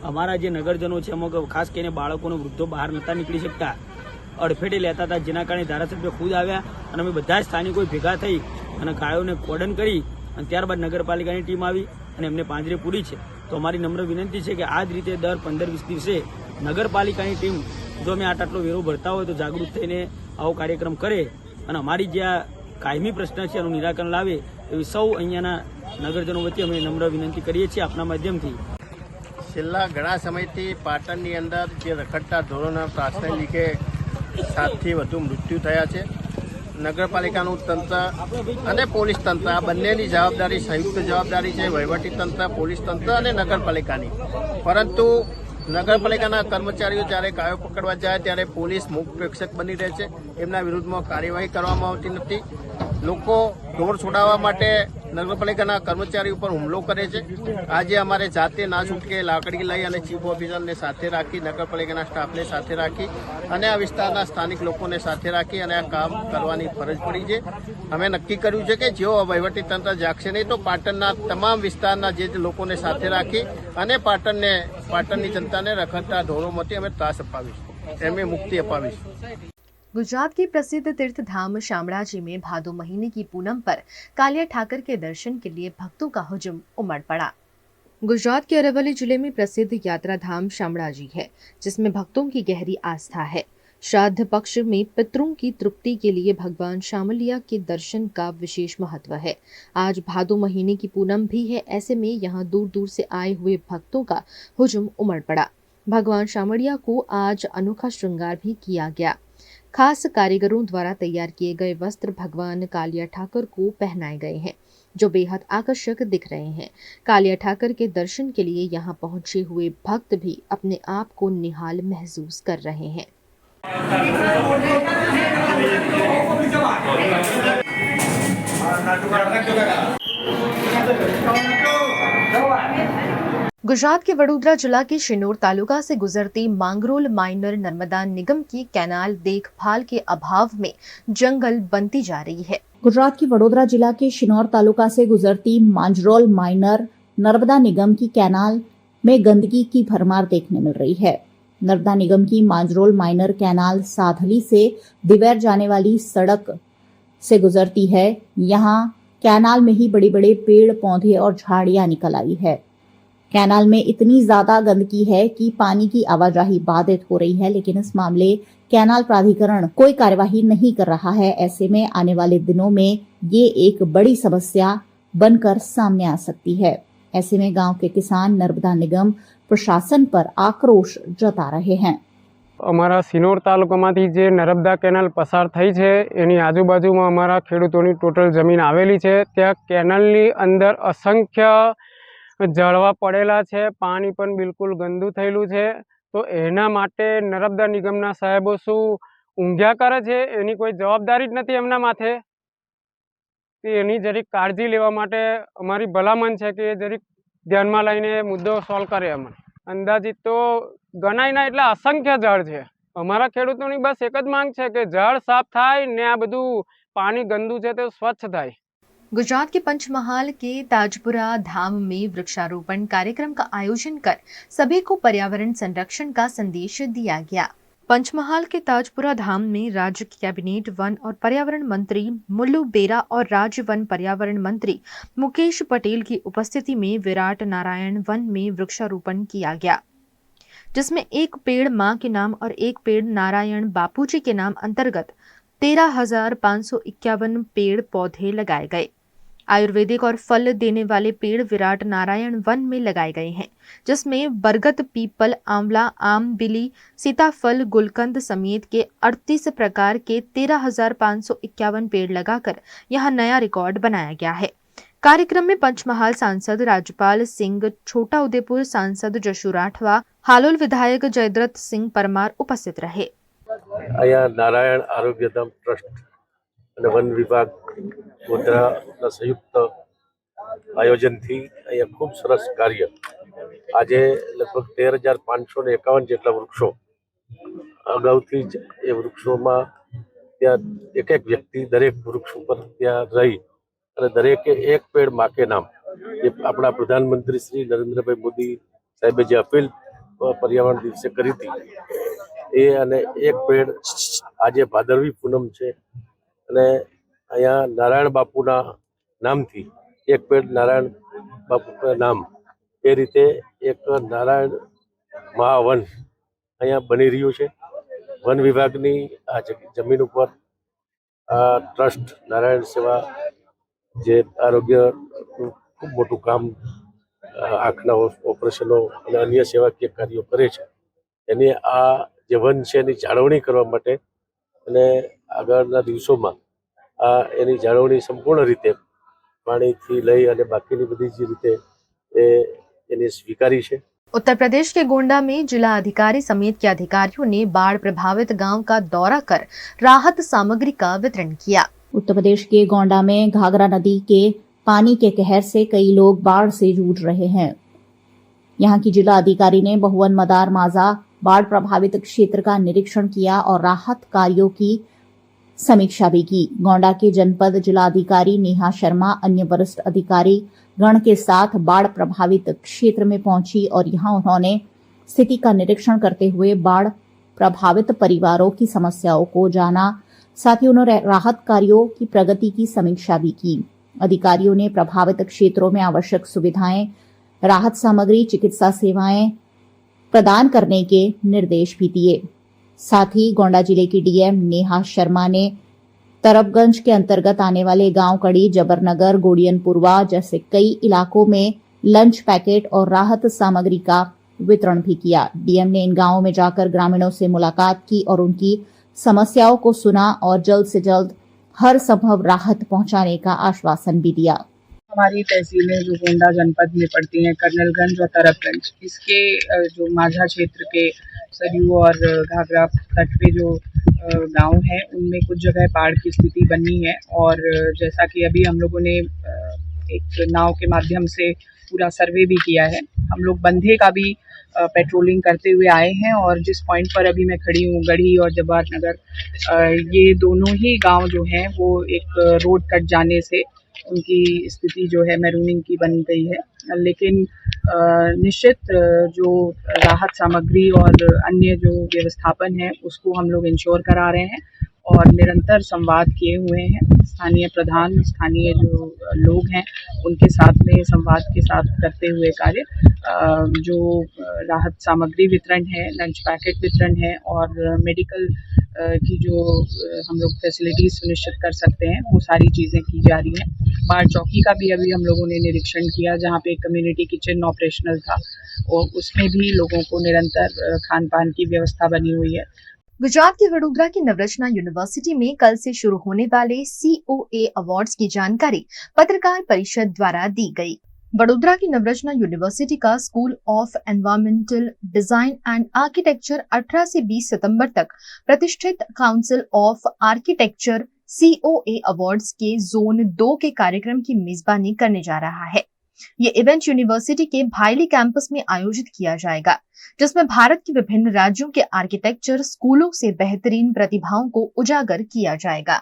અમારા જે નગરજનો છે અમુક ખાસ કરીને બાળકોને વૃદ્ધો બહાર નહોતા નીકળી શકતા, અડફેટે લેતા હતા, જેના કારણે ધારાસભ્ય ખુદ આવ્યા અને અમે બધા સ્થાનિકોએ ભેગા થઈ અને ગાયોને કોર્ડન કરી અને ત્યારબાદ નગરપાલિકાની ટીમ આવી અને એમને પાંજરે પૂરી છે। તો અમારી નમ્ર વિનંતી છે કે આ જ રીતે દર 15-20 દિવસે નગરપાલિકાની ટીમ જો અમે આટલો વેરો ભરતા હોય તો જાગૃત થઈને આવો કાર્યક્રમ કરે અને અમારી જે આ કાયમી પ્રશ્ન છે એનું નિરાકરણ લાવે એવી સૌ અહીંયાના નગરજનો વચ્ચે અમે નમ્ર વિનંતી કરીએ છીએ આપના માધ્યમથી। છેલ્લા ઘણા સમયથી પાટણની અંદર જે રખડતા ઢોરોના ત્રાસને લીધે 7થી વધુ મૃત્યુ થયા છે। નગરપાલિકાનું તંત્ર અને પોલીસ તંત્ર આ બંનેની જવાબદારી સંયુક્ત જવાબદારી છે, વહીવટી તંત્ર, પોલીસ તંત્ર અને નગરપાલિકાની। પરંતુ નગરપાલિકાના કર્મચારીઓ જ્યારે ગાયો પકડવા જાય ત્યારે પોલીસ મૂક પ્રેક્ષક બની રહે છે, એમના વિરુદ્ધમાં કાર્યવાહી કરવામાં આવતી નથી। લોકો ઢોર છોડાવવા માટે નગરપાલિકાના કર્મચારી ઉપર હુમલો કરે છે। આજે અમારે જાતે ના છૂટકે લાકડી લઈ અને ચીફ ઓફિસરને સાથે રાખી, નગરપાલિકાના સ્ટાફને સાથે રાખી અને આ વિસ્તારના સ્થાનિક લોકોને સાથે રાખી અને આ કામ કરવાની ફરજ પડી છે। અમે નક્કી કર્યું છે કે જેઓ વહીવટી તંત્ર જાગશે નહીં તો પાટણના તમામ વિસ્તારના જે લોકોને સાથે રાખી અને પાટણની જનતાને રખડતા ઢોરોમાંથી અમે ત્રાસ અપાવીશું, એમને મુક્તિ અપાવીશું। गुजरात के प्रसिद्ध तीर्थ धाम शामड़ाजी में भादो महीने की पूनम पर कालिया ठाकर के दर्शन के लिए भक्तों का हुजूम उमड़ पड़ा। गुजरात के अरवली जिले में प्रसिद्ध यात्रा धाम शामड़ाजी है, जिसमें भक्तों की गहरी आस्था है। श्राद्ध पक्ष में पितरों की तृप्ति के लिए भगवान शामलिया के दर्शन का विशेष महत्व है। आज भादो महीने की पूनम भी है, ऐसे में यहाँ दूर दूर से आए हुए भक्तों का हुजूम उमड़ पड़ा। भगवान शामलिया को आज अनोखा श्रृंगार भी किया गया। खास कारीगरों द्वारा तैयार किए गए वस्त्र भगवान कालिया ठाकर को पहनाए गए हैं, जो बेहद आकर्षक दिख रहे हैं। कालिया ठाकर के दर्शन के लिए यहाँ पहुंचे हुए भक्त भी अपने आप को निहाल महसूस कर रहे हैं। गुजरात के वडोदरा जिला के शिनोर तालुका से गुजरती मांगरोल माइनर नर्मदा निगम की कैनाल देखभाल के अभाव में जंगल बनती जा रही है। गुजरात की वडोदरा जिला के शिनोर तालुका से गुजरती मांजरोल माइनर नर्मदा निगम की कैनाल में गंदगी की भरमार देखने मिल रही है। नर्मदा निगम की मांजरोल माइनर कैनाल साधली से दिवेर जाने वाली सड़क से गुजरती है। यहाँ कैनाल में ही बड़े बड़े पेड़ पौधे और झाड़ियां निकल आई है। कैनाल में इतनी ज्यादा गंदगी है कि पानी की आवाजाही बाधित हो रही है, लेकिन इस मामले कैनाल प्राधिकरण कोई कार्यवाही नहीं कर रहा है। ऐसे में आने वाले दिनों में ये एक बड़ी समस्या बनकर सामने आ सकती है। ऐसे में गांव के किसान नर्मदा निगम प्रशासन पर आक्रोश जता रहे हैं। અમારા સિનોર તાલુકામાંથી જે નર્મદા કેનાલ પસાર થઈ છે એની આજુબાજુમાં અમારા ખેડૂતોની ટોટલ જમીન આવેલી છે। ત્યાં કેનાલની અંદર અસંખ્ય ઝાડવા પડેલા છે, પાણી પણ બિલકુલ ગંદુ થયેલું છે। તો એના માટે નર્મદા નિગમના સાહેબો શું ઊંઘ્યા કરે છે? એની કોઈ જવાબદારી જ નથી એમના માથે। એની જરીક કાળજી લેવા માટે અમારી ભલામણ છે કે જરીક ધ્યાનમાં લઈને મુદ્દો સોલ્વ કરે। અમને અંદાજિત તો ગણાય ના એટલે અસંખ્ય ઝાડ છે। અમારા ખેડૂતોની બસ એક જ માંગ છે કે ઝાડ સાફ થાય ને આ બધું પાણી ગંદુ છે તે સ્વચ્છ થાય। गुजरात के पंचमहाल के ताजपुरा धाम में वृक्षारोपण कार्यक्रम का आयोजन कर सभी को पर्यावरण संरक्षण का संदेश दिया गया। पंचमहाल के ताजपुरा धाम में राज्य कैबिनेट वन और पर्यावरण मंत्री मुल्लू बेरा और राज्य वन पर्यावरण मंत्री मुकेश पटेल की उपस्थिति में विराट नारायण वन में वृक्षारोपण किया गया, जिसमें एक पेड़ मां के नाम और एक पेड़ नारायण बापूजी के नाम अंतर्गत 13,551 पेड़ पौधे लगाए गए। आयुर्वेदिक और फल देने वाले पेड़ विराट नारायण वन में लगाए गए हैं, जिसमें बरगद, पीपल, आंवला, आम, बिली, सीताफल, गुलकंद समेत के 38 प्रकार के 13,551 पेड़ लगाकर यहां नया रिकॉर्ड बनाया गया है। कार्यक्रम में पंचमहाल सांसद राजपाल सिंह, छोटा उदेपुर सांसद जशु राठवा, हालोल विधायक जयद्रथ सिंह परमार उपस्थित रहे। અહીંયા નારાયણ આરોગ્યધામ ટ્રસ્ટ અને વન વિભાગ ગોધરાના સંયુક્ત આયોજનથી અહીંયા ખૂબ સરસ કાર્ય આજે લગભગ 13,551 જેટલા વૃક્ષો અગાઉથી જ એ વૃક્ષોમાં ત્યાં એક એક વ્યક્તિ દરેક વૃક્ષ ઉપર ત્યાં રહી અને દરેકે એક પેડ માકે નામ એ આપણા પ્રધાનમંત્રી શ્રી નરેન્દ્રભાઈ મોદી સાહેબે જે અપીલ પર્યાવરણ દિવસે કરી હતી એ અને એક પેડ આજે ભાદરવી પૂનમ છે અને અહીંયા નારાયણ બાપુના નામથી એક પેડ નારાયણ બાપુના નામ એ રીતે એક નારાયણ મહાવન અહીંયા બની રહ્યું છે। વન વિભાગની આ જમીન ઉપર આ ટ્રસ્ટ નારાયણ સેવા જે આરોગ્યનું ખૂબ મોટું કામ આંખના ઓપરેશનો અને અન્ય સેવાકીય કાર્યો કરે છે, એની આ જે વન છે એની જાળવણી કરવા માટે અને આગળના દિવસોમાં આ એની જાળવણી સંપૂર્ણ રીતે પાણીથી લઈ અને બાકીની બધી જ રીતે એની સ્વીકારી છે। उत्तर प्रदेश के गोंडा में जिला अधिकारी समेत के अधिकारियों ने बाढ़ प्रभावित गांव का दौरा कर राहत सामग्री का वितरण किया। उत्तर प्रदेश के गोंडा में घाघरा नदी के पानी के कहर से कई लोग बाढ़ से जूझ रहे हैं। यहाँ की जिला अधिकारी ने बहुवन, मदार, माजा बाढ़ प्रभावित क्षेत्र का निरीक्षण किया और राहत कार्यों की समीक्षा भी की। गोंडा के जनपद जिलाधिकारी नेहा शर्मा अन्य वरिष्ठ अधिकारी गण के साथ बाढ़ प्रभावित क्षेत्र में पहुंची और यहां उन्होंने स्थिति का निरीक्षण करते हुए बाढ़ प्रभावित परिवारों की समस्याओं को जाना। साथ ही उन्होंने राहत कार्यों की प्रगति की समीक्षा भी की। अधिकारियों ने प्रभावित क्षेत्रों में आवश्यक सुविधाएं, राहत सामग्री, चिकित्सा सेवाएं प्रदान करने के निर्देश भी दिए। साथ ही गोंडा जिले की डीएम नेहा शर्मा ने तरबगंज के अंतर्गत आने वाले गांव कड़ी, जबरनगर, गोडियनपुरवा जैसे कई इलाकों में लंच पैकेट और राहत सामग्री का वितरण भी किया। डीएम ने इन गांवों में जाकर ग्रामीणों से मुलाकात की और उनकी समस्याओं को सुना और जल्द से जल्द हर संभव राहत पहुंचाने का आश्वासन भी दिया। हमारी तहसीलें जो गोंडा जनपद में पड़ती हैं, कर्नलगंज और तरबगंज, इसके जो माझा क्षेत्र के सरयू और घाघरा तट पे जो गांव हैं उनमें कुछ जगह बाढ़ की स्थिति बनी है और जैसा कि अभी हम लोगों ने एक नाव के माध्यम से पूरा सर्वे भी किया है, हम लोग बंधे का भी पेट्रोलिंग करते हुए आए हैं। और जिस पॉइंट पर अभी मैं खड़ी हूँ, गढ़ी और जवाहर नगर, ये दोनों ही गांव जो हैं वो एक रोड कट जाने से उनकी स्थिति जो है मैरूनिंग की बन गई है। लेकिन निश्चित जो राहत सामग्री और अन्य जो व्यवस्थापन है उसको हम लोग इंश्योर करा रहे हैं और निरंतर संवाद किए हुए हैं। स्थानीय प्रधान, स्थानीय जो लोग हैं उनके साथ में संवाद के साथ करते हुए कार्य, जो राहत सामग्री वितरण है, लंच पैकेट वितरण है और मेडिकल की जो हम लोग फैसिलिटीज़ सुनिश्चित कर सकते हैं वो सारी चीज़ें की जा रही हैं। बाढ़ चौकी का भी अभी हम लोगों ने निरीक्षण किया जहाँ पे कम्युनिटी किचन ऑपरेशनल था और उसमें भी लोगों को निरंतर खान पान की व्यवस्था बनी हुई है। गुजरात के वडोदरा की नवरचना यूनिवर्सिटी में कल से शुरू होने वाले COA अवार्ड्स की जानकारी पत्रकार परिषद द्वारा दी गई। वडोदरा की नवरचना यूनिवर्सिटी का school of environmental design and architecture 18 से 20 सितंबर तक प्रतिष्ठित council of architecture COA awards के जोन 2 के कार्यक्रम की मेजबानी करने जा रहा है। ये इवेंट यूनिवर्सिटी के भायली कैंपस में आयोजित किया जाएगा, जिसमें भारत के विभिन्न राज्यों के आर्किटेक्चर स्कूलों से बेहतरीन प्रतिभाओं को उजागर किया जाएगा।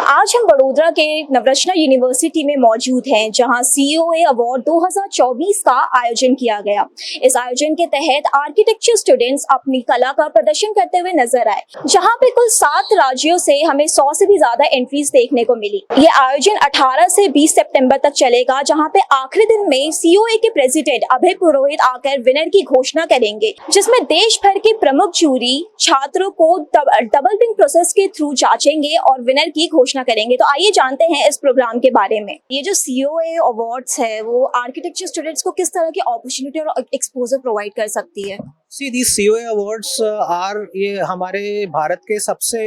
आज हम वडोदरा के नवरचना यूनिवर्सिटी में मौजूद हैं, जहां COA अवार्ड 2024 का आयोजन किया गया। इस आयोजन के तहत आर्किटेक्चर स्टूडेंट्स अपनी कला का प्रदर्शन करते हुए नजर आए, जहां पे कुल 7 राज्यों से हमें 100 से भी ज्यादा एंट्रीज देखने को मिली। ये आयोजन 18 से 20 सितंबर तक चलेगा, जहां पे आखिरी दिन में COA के प्रेसिडेंट अभय पुरोहित आकर विनर की घोषणा करेंगे, जिसमें देश भर के प्रमुख जूरी छात्रों को डबल बिन प्रोसेस के थ्रू जांचेंगे और विनर की घोषणा करेंगे। तो आइए जानते हैं इस प्रोग्राम के बारे में। ये जो COA अवार्ड्स है वो आर्किटेक्चर स्टूडेंट्स को किस तरह की अपॉर्चुनिटी और एक्सपोजर प्रोवाइड कर सकती है? सी दी COA अवार्ड्स आर ये हमारे भारत के सबसे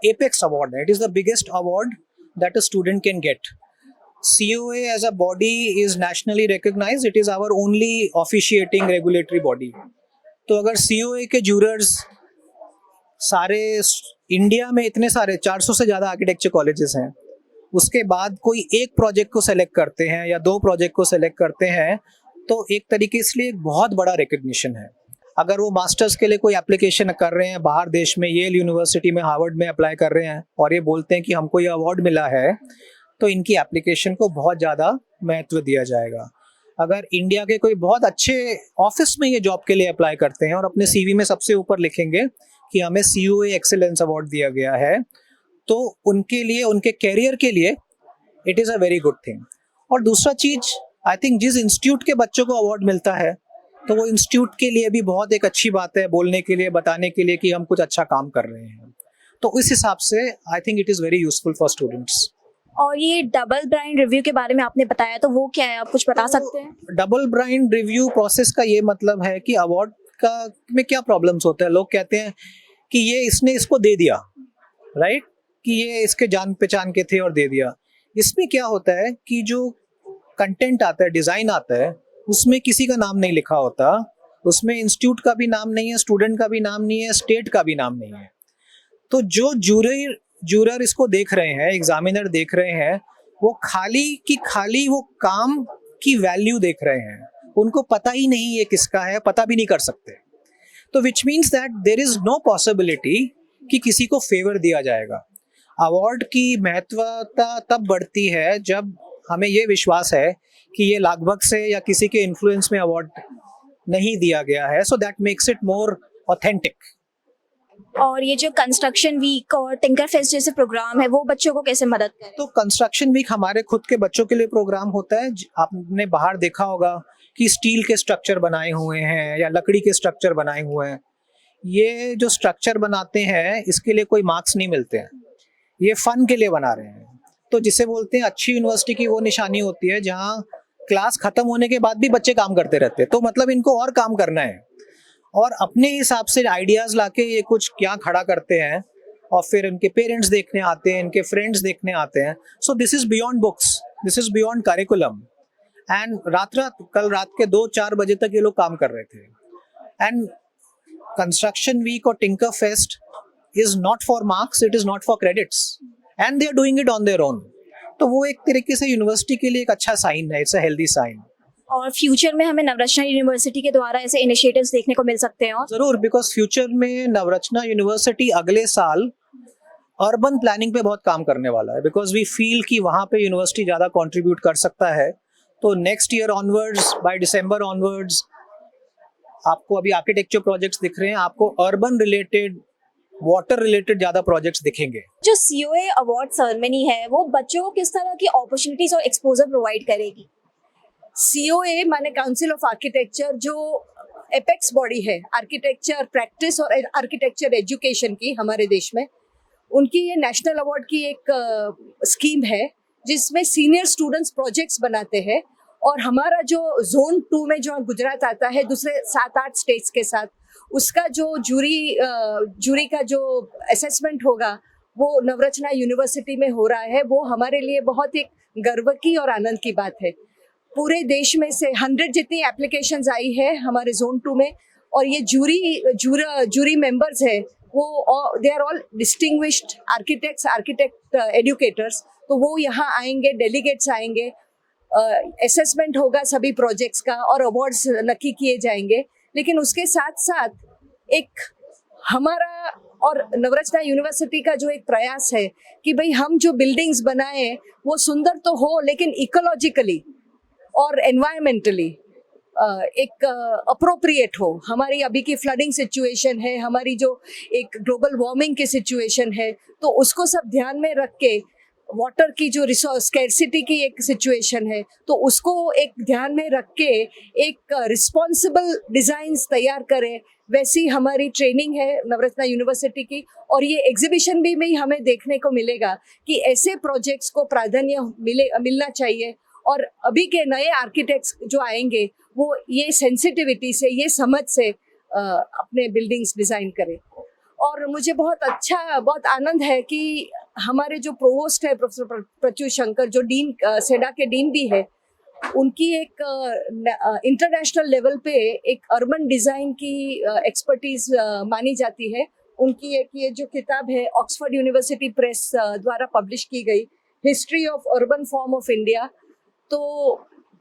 एपेक्स अवार्ड है। It is the biggest award that a student can get. COA as a body is nationally recognized. It is our only officiating regulatory body. तो अगर COA के जूरर्स सारे इंडिया में इतने सारे 400 से ज़्यादा आर्किटेक्चर कॉलेजेस हैं, उसके बाद कोई एक प्रोजेक्ट को सेलेक्ट करते हैं या 2 प्रोजेक्ट को सेलेक्ट करते हैं, तो एक तरीके से एक बहुत बड़ा रिकग्निशन है। अगर वो मास्टर्स के लिए कोई एप्लीकेशन कर रहे हैं बाहर देश में, येल यूनिवर्सिटी में, हार्वर्ड में अप्लाई कर रहे हैं और ये बोलते हैं कि हमको ये अवार्ड मिला है, तो इनकी एप्लीकेशन को बहुत ज़्यादा महत्व दिया जाएगा। अगर इंडिया के कोई बहुत अच्छे ऑफिस में ये जॉब के लिए अप्लाई करते हैं और अपने CV में सबसे ऊपर लिखेंगे कि हमें COA एक्सीलेंस अवार्ड दिया गया है, तो उनके लिए, उनके कैरियर के लिए it is a very good thing. और दूसरा चीज़, आई थिंक जिस इंस्टीट्यूट के बच्चों को अवार्ड मिलता है तो वो इंस्टीट्यूट के लिए भी बहुत एक अच्छी बात है, बोलने के लिए, बताने के लिए कि हम कुछ अच्छा काम कर रहे हैं। तो इस हिसाब से I think it is very useful for students. और ये डबल ब्राइंड रिव्यू के बारे में आपने बताया, तो वो क्या है, आप कुछ बता सकते हैं? डबल ब्राइंड रिव्यू प्रोसेस का ये मतलब है कि अवार्ड का में क्या प्रॉब्लम्स होते हैं। लोग कहते हैं कि ये इसने इसको दे दिया, राइट, कि ये इसके जान पहचान के थे और दे दिया। इसमें क्या होता है कि जो कंटेंट आता है, डिज़ाइन आता है, उसमें किसी का नाम नहीं लिखा होता, उसमें इंस्टीट्यूट का भी नाम नहीं है, स्टूडेंट का भी नाम नहीं है, स्टेट का भी नाम नहीं है। तो जो जूरर इसको देख रहे हैं, एग्जामिनर देख रहे हैं, वो खाली वो काम की वैल्यू देख रहे हैं। उनको पता ही नहीं ये किसका है, पता भी नहीं कर सकते। तो which means that there is no possibility कि किसी को फेवर दिया जाएगा। अवार्ड की महत्वता तब बढ़ती है जब हमें ये विश्वास है कि ये लगभग से या किसी के इन्फ्लुएंस में अवार्ड नहीं दिया गया है। So that makes it more authentic. और ये जो कंस्ट्रक्शन वीक और टिंकर फेस्ट जैसे प्रोग्राम है वो बच्चों को कैसे मदद करे? तो कंस्ट्रक्शन वीक हमारे खुद के बच्चों के लिए प्रोग्राम होता है। आपने बाहर देखा होगा कि स्टील के स्ट्रक्चर बनाए हुए हैं या लकड़ी के स्ट्रक्चर बनाए हुए हैं। ये जो स्ट्रक्चर बनाते हैं इसके लिए कोई मार्क्स नहीं मिलते हैं, ये फन के लिए बना रहे हैं। तो जिसे बोलते हैं अच्छी यूनिवर्सिटी की वो निशानी होती है जहाँ क्लास खत्म होने के बाद भी बच्चे काम करते रहते हैं। तो मतलब इनको और काम करना है और अपने हिसाब से आइडियाज लाके ये कुछ क्या खड़ा करते हैं और फिर इनके पेरेंट्स देखने आते हैं, इनके फ्रेंड्स देखने आते हैं। So this is beyond books, this is beyond curriculum. And कल रात के 2-4 बजे तक ये लोग काम कर रहे थे। एंड कंस्ट्रक्शन वीक और tinker fest is not for marks, it is not for credits, and they are doing it on their own. तो वो एक तरीके से यूनिवर्सिटी के लिए एक अच्छा साइन है, इट्स अ हेल्दी साइन। और फ्यूचर में हमें नवरत्ना यूनिवर्सिटी के द्वारा ऐसे इनिशिएटिव्स देखने को मिल सकते हैं? और जरूर, बिकॉज फ्यूचर में नवरत्ना यूनिवर्सिटी अगले साल अर्बन प्लानिंग पे बहुत काम करने वाला है, बिकॉज वी फील कि वहाँ पे यूनिवर्सिटी ज़्यादा कंट्रीब्यूट कर सकता है। तो next year onwards, by December onwards, आपको अभी आर्किटेक्चर प्रोजेक्ट्स दिख रहे हैं, आपको अर्बन रिलेटेड, वाटर रिलेटेड ज़्यादा प्रोजेक्ट्स दिखेंगे। जो COA अवार्ड सेरेमनी है वो बच्चों को किस तरह की अपॉर्चुनिटीज और एक्सपोजर प्रोवाइड करेगी? COA माने काउंसिल ऑफ आर्किटेक्चर, जो एपेक्स बॉडी है आर्किटेक्चर प्रैक्टिस और आर्किटेक्चर एजुकेशन की हमारे देश में, उनकी ये नेशनल अवार्ड की एक स्कीम है जिसमें सीनियर स्टूडेंट्स प्रोजेक्ट्स बनाते हैं। और हमारा जो जोन 2 में जो गुजरात आता है दूसरे 7-8 स्टेट्स के साथ, उसका जो जूरी का जो असेसमेंट होगा वो नवरत्ना यूनिवर्सिटी में हो रहा है। वो हमारे लिए बहुत एक गर्व की और आनंद की बात है। पूरे देश में से 100 जितनी एप्लीकेशंस आई है हमारे जोन 2 में, और ये जूरी मेंबर्स है वो they are all distinguished architect educators. तो वो यहाँ आएंगे, डेलीगेट्स आएंगे, असेसमेंट होगा सभी प्रोजेक्ट्स का और अवार्ड्स नक्की किए जाएंगे। लेकिन उसके साथ साथ एक हमारा और नवरत्ना यूनिवर्सिटी का जो एक प्रयास है कि भाई हम जो बिल्डिंग्स बनाए वो सुंदर तो हो लेकिन इकोलॉजिकली और एनवायरमेंटली एक अप्रोप्रिएट हो। हमारी अभी की फ्लडिंग सिचुएशन है, हमारी जो एक ग्लोबल वार्मिंग की सिचुएशन है, तो उसको सब ध्यान में रख के, वाटर की जो रिसोर्स स्कैरसिटी की एक सिचुएशन है तो उसको एक ध्यान में रख के एक रिस्पॉन्सिबल डिज़ाइंस तैयार करें। वैसी हमारी ट्रेनिंग है नवरत्ना यूनिवर्सिटी की। और ये एग्जीबिशन भी हमें देखने को मिलेगा कि ऐसे प्रोजेक्ट्स को प्राधान्य मिलना चाहिए। और अभी के नए आर्किटेक्ट्स जो आएंगे वो ये सेंसिटिविटी से, ये समझ से अपने बिल्डिंग्स डिज़ाइन करें। और मुझे बहुत आनंद है कि हमारे जो प्रोवोस्ट है प्रोफेसर प्रत्युष शंकर, जो डीन सेडा के डीन भी है, उनकी एक इंटरनेशनल लेवल पे एक अर्बन डिज़ाइन की एक्सपर्टीज मानी जाती है। उनकी एक ये जो किताब है ऑक्सफोर्ड यूनिवर्सिटी प्रेस द्वारा पब्लिश की गई, history of urban form of India. तो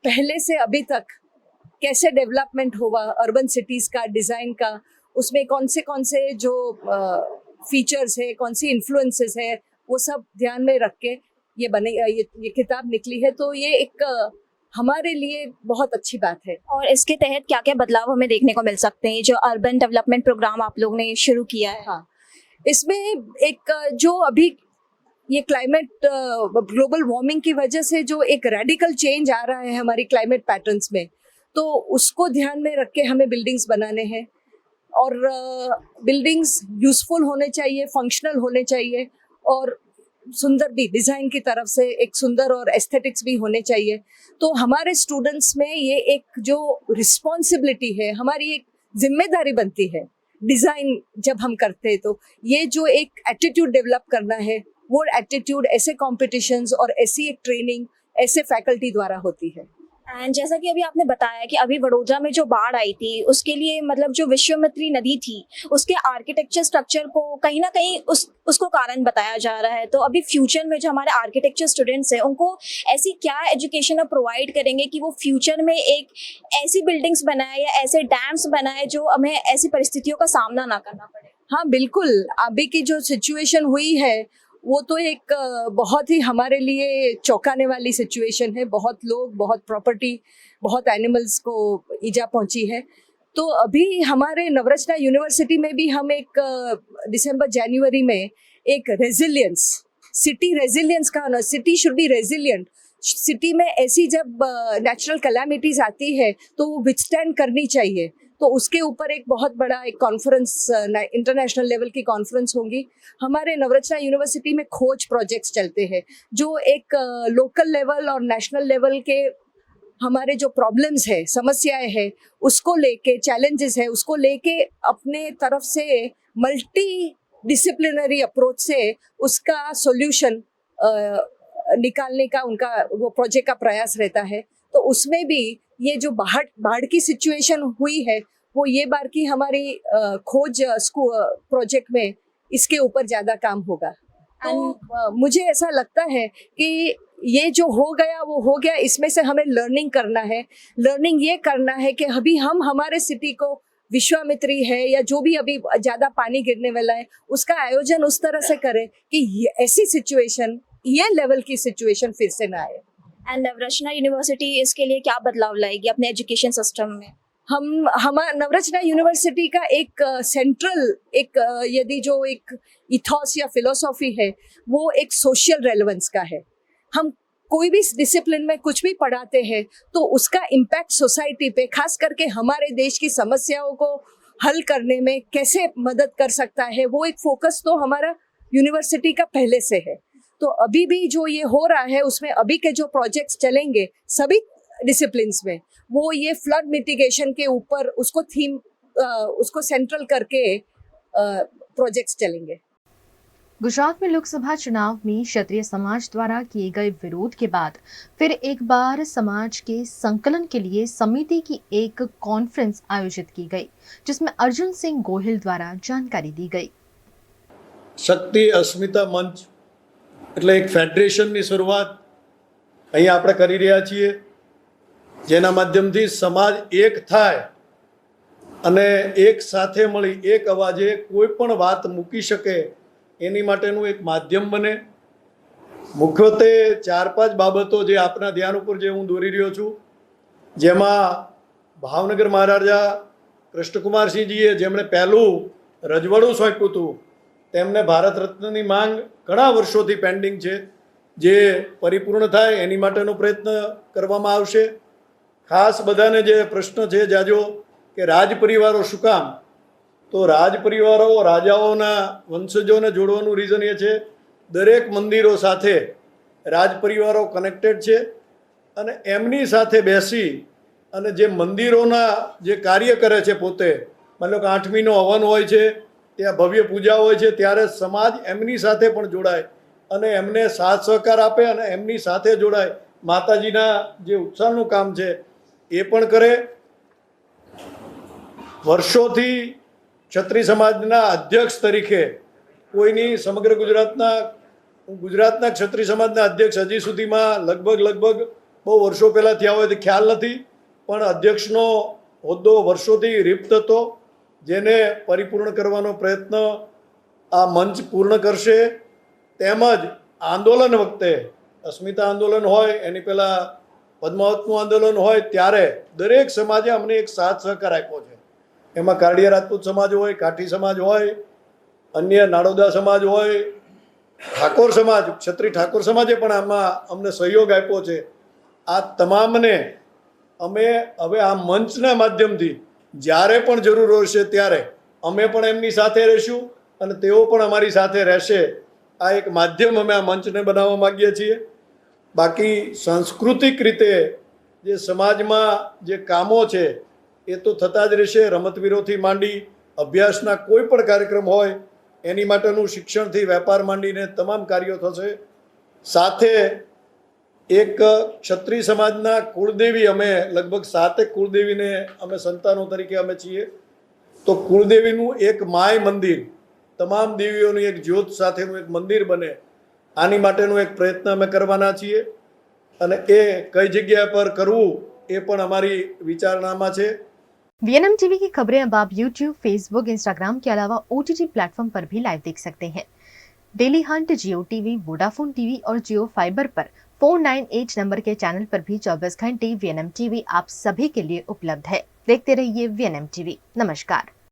पहले से अभी तक कैसे डेवलपमेंट हुआ अर्बन सिटीज़ का, डिज़ाइन का, उसमें कौन से जो फीचर्स है, कौन सी इन्फ्लुएंसेस है, वो सब ध्यान में रख के ये किताब निकली है। तो ये एक हमारे लिए बहुत अच्छी बात है। और इसके तहत क्या क्या बदलाव हमें देखने को मिल सकते हैं, जो अर्बन डेवलपमेंट प्रोग्राम आप लोग ने शुरू किया है? हाँ, इसमें एक जो अभी ये क्लाइमेट ग्लोबल वार्मिंग की वजह से जो एक रेडिकल चेंज आ रहा है हमारी क्लाइमेट पैटर्न्स में, तो उसको ध्यान में रख के हमें बिल्डिंग्स बनाने हैं। और बिल्डिंग्स यूजफुल होने चाहिए, फंक्शनल होने चाहिए, और सुंदर भी, डिज़ाइन की तरफ से एक सुंदर और एस्थेटिक्स भी होने चाहिए। तो हमारे स्टूडेंट्स में ये एक जो रिस्पॉन्सिबिलिटी है, हमारी एक जिम्मेदारी बनती है डिज़ाइन जब हम करते हैं, तो ये जो एक एटीट्यूड डेवलप करना है, वो एटीट्यूड ऐसे कॉम्पिटिशन्स और ऐसी एक ट्रेनिंग ऐसे फैकल्टी द्वारा होती है। एंड जैसा कि अभी आपने बताया कि अभी वडोदरा में जो बाढ़ आई थी उसके लिए मतलब जो विश्वामित्री नदी थी उसके आर्किटेक्चर स्ट्रक्चर को कहीं ना कहीं उसको कारण बताया जा रहा है। तो अभी फ्यूचर में जो हमारे आर्किटेक्चर स्टूडेंट्स हैं उनको ऐसी क्या एजुकेशन आप प्रोवाइड करेंगे कि वो फ्यूचर में एक ऐसी बिल्डिंग्स बनाए या ऐसे डैम्स बनाए जो हमें ऐसी परिस्थितियों का सामना ना करना पड़े? हाँ बिल्कुल, अभी की जो सिचुएशन हुई है वो तो एक बहुत ही हमारे लिए चौंकाने वाली सिचुएशन है। बहुत लोग, बहुत प्रॉपर्टी, बहुत एनिमल्स को ईजा पहुंची है। तो अभी हमारे नवरत्ना यूनिवर्सिटी में भी हम एक दिसंबर जनवरी में एक रेजिलियंस, सिटी रेजिलियंस का, city should be resilient. City में ऐसी जब नेचुरल कैलामिटीज आती है तो वो विथस्टैंड करनी चाहिए। तो उसके ऊपर एक बहुत बड़ा एक कॉन्फ्रेंस, इंटरनेशनल लेवल की कॉन्फ्रेंस होगी। हमारे नवरत्ना यूनिवर्सिटी में खोज प्रोजेक्ट्स चलते हैं जो एक लोकल लेवल और नेशनल लेवल के हमारे जो प्रॉब्लम्स है, समस्याएं हैं, उसको लेके, चैलेंजेस है, उसको लेके अपने तरफ से मल्टी डिसिप्लिनरी अप्रोच से उसका सॉल्यूशन निकालने का उनका वो प्रोजेक्ट का प्रयास रहता है। तो उसमें भी ये जो बाढ़ की सिचुएशन हुई है वो ये बार की हमारी खोज प्रोजेक्ट में इसके ऊपर ज़्यादा काम होगा। तो मुझे ऐसा लगता है कि ये जो हो गया वो हो गया, इसमें से हमें लर्निंग करना है। लर्निंग ये करना है कि अभी हम हमारे सिटी को विश्वामित्री है या जो भी अभी ज़्यादा पानी गिरने वाला है उसका आयोजन उस तरह से करें कि ऐसी सिचुएशन, ये लेवल की सिचुएशन फिर से ना आए। एंड नवरचना यूनिवर्सिटी इसके लिए क्या बदलाव लाएगी अपने एजुकेशन सिस्टम में? हम नवरचना यूनिवर्सिटी का एक सेंट्रल यदि जो एक इथॉस या फिलोसॉफी है वो एक सोशल रेलेवेंस का है। हम कोई भी डिसिप्लिन में कुछ भी पढ़ाते हैं तो उसका इम्पैक्ट सोसाइटी पे, खास करके हमारे देश की समस्याओं को हल करने में कैसे मदद कर सकता है, वो एक फोकस तो हमारा यूनिवर्सिटी का पहले से है। तो अभी भी जो ये हो रहा है उसमें अभी के जो प्रोजेक्ट्स चलेंगे सभी डिसिप्लिन्स में, वो ये फ्लड मिटिगेशन के ऊपर उसको थीम उसको सेंट्रल करके प्रोजेक्ट्स चलेंगे। गुजरात में लोकसभा चुनाव में क्षत्रिय समाज द्वारा किए गए विरोध के बाद फिर एक बार समाज के संकलन के लिए समिति की एक कॉन्फ्रेंस आयोजित की गई, जिसमें अर्जुन सिंह गोहिल द्वारा जानकारी दी गई। शक्ति अस्मिता मंच એટલે એક ફેડરેશનની શરૂઆત અહીં આપણે કરી રહ્યા છીએ, જેના માધ્યમથી સમાજ એક થાય અને એક સાથે મળી એક અવાજે કોઈ પણ વાત મૂકી શકે એની માટેનું એક માધ્યમ બને। મુખ્યત્વે 4-5 બાબતો જે આપના ધ્યાન ઉપર જે હું દોરી રહ્યો છું, જેમાં ભાવનગર મહારાજા કૃષ્ણકુમારસિંહજીએ જેમણે પહેલું રજવાડું સોંપ્યું હતું, તેમને ભારત રત્નની માંગ ઘણા વર્ષોથી પેન્ડિંગ છે, જે પરિપૂર્ણ થાય એની માટેનો પ્રયત્ન કરવામાં આવશે। ખાસ બધાને જે પ્રશ્ન છે જાજો કે રાજ પરિવારો શું કામ, તો રાજ પરિવારો રાજાઓના વંશજોને જોડવાનું રીઝન એ છે દરેક મંદિરો સાથે રાજ પરિવારો કનેક્ટેડ છે અને એમની સાથે બેસી અને જે મંદિરોના જે કાર્ય કરે છે પોતે, માની લો કે 8મીનો હવન હોય છે, ત્યાં ભવ્ય પૂજા હોય છે, ત્યારે સમાજ એમની સાથે પણ જોડાય અને એમને સાથ સહકાર આપે અને એમની સાથે જોડાય, માતાજીના જે ઉત્સાહનું કામ છે એ પણ કરે। વર્ષોથી ક્ષત્રિય સમાજના અધ્યક્ષ તરીકે કોઈની સમગ્ર ગુજરાતના ક્ષત્રિય સમાજના અધ્યક્ષ હજી સુધીમાં લગભગ બહુ વર્ષો પહેલાં થયા હોય તો ખ્યાલ નથી, પણ અધ્યક્ષનો હોદ્દો વર્ષોથી રિપ્ત હતો, જેને પરિપૂર્ણ કરવાનો પ્રયત્ન આ મંચ પૂર્ણ કરશે। તેમજ આંદોલન વખતે અસ્મિતા આંદોલન હોય, એની પહેલાં પદ્માવતનું આંદોલન હોય, ત્યારે દરેક સમાજે અમને એક સાથ સહકાર આપ્યો છે। એમાં કારડિયા રાજપૂત સમાજ હોય, કાઠી સમાજ હોય, અન્ય નાડોદા સમાજ હોય, ઠાકોર સમાજ, ક્ષત્રિય ઠાકોર સમાજે પણ આમાં અમને સહયોગ આપ્યો છે। આ તમામને અમે હવે આ મંચના માધ્યમથી જ્યારે પણ જરૂર હશે ત્યારે અમે પણ એમની સાથે રહીશું અને તેઓ પણ અમારી સાથે રહેશે। આ એક માધ્યમ અમે આ મંચને બનાવવા માગીએ છીએ। બાકી સાંસ્કૃતિક રીતે જે સમાજમાં જે કામો છે એ તો થતા જ રહેશે। રમતવીરોથી માંડી અભ્યાસના કોઈ પણ કાર્યક્રમ હોય એની માટેનું શિક્ષણથી વેપાર માંડીને તમામ કાર્યો થશે। સાથે એક ક્ષત્રિય સમાજના કુળદેવી, અમે લગભગ 7 કુળદેવીને અમે સંતાનો તરીકે અમે છીએ, તો કુળદેવીનું એક માય મંદિર, તમામ દેવીઓની એક જ્યોત સાથેનું એક મંદિર બને, આની માટેનો એક પ્રયત્ન અમે કરવાના છીએ અને એ કઈ જગ્યા પર કરવું એ પણ અમારી વિચારણામાં છે। वीएनएम टीवी की खबरें अब आप यूट्यूब, फेसबुक, इंस्टाग्राम के अलावा OTT प्लेटफॉर्म पर भी लाइव देख सकते हैं। डेली हंट, जियो टीवी, वोडाफोन टीवी और जियो फाइबर पर 498 नंबर के चैनल पर भी 24 घंटे वीएनएम टीवी आप सभी के लिए उपलब्ध है। देखते रहिए वीएनएम टीवी। नमस्कार।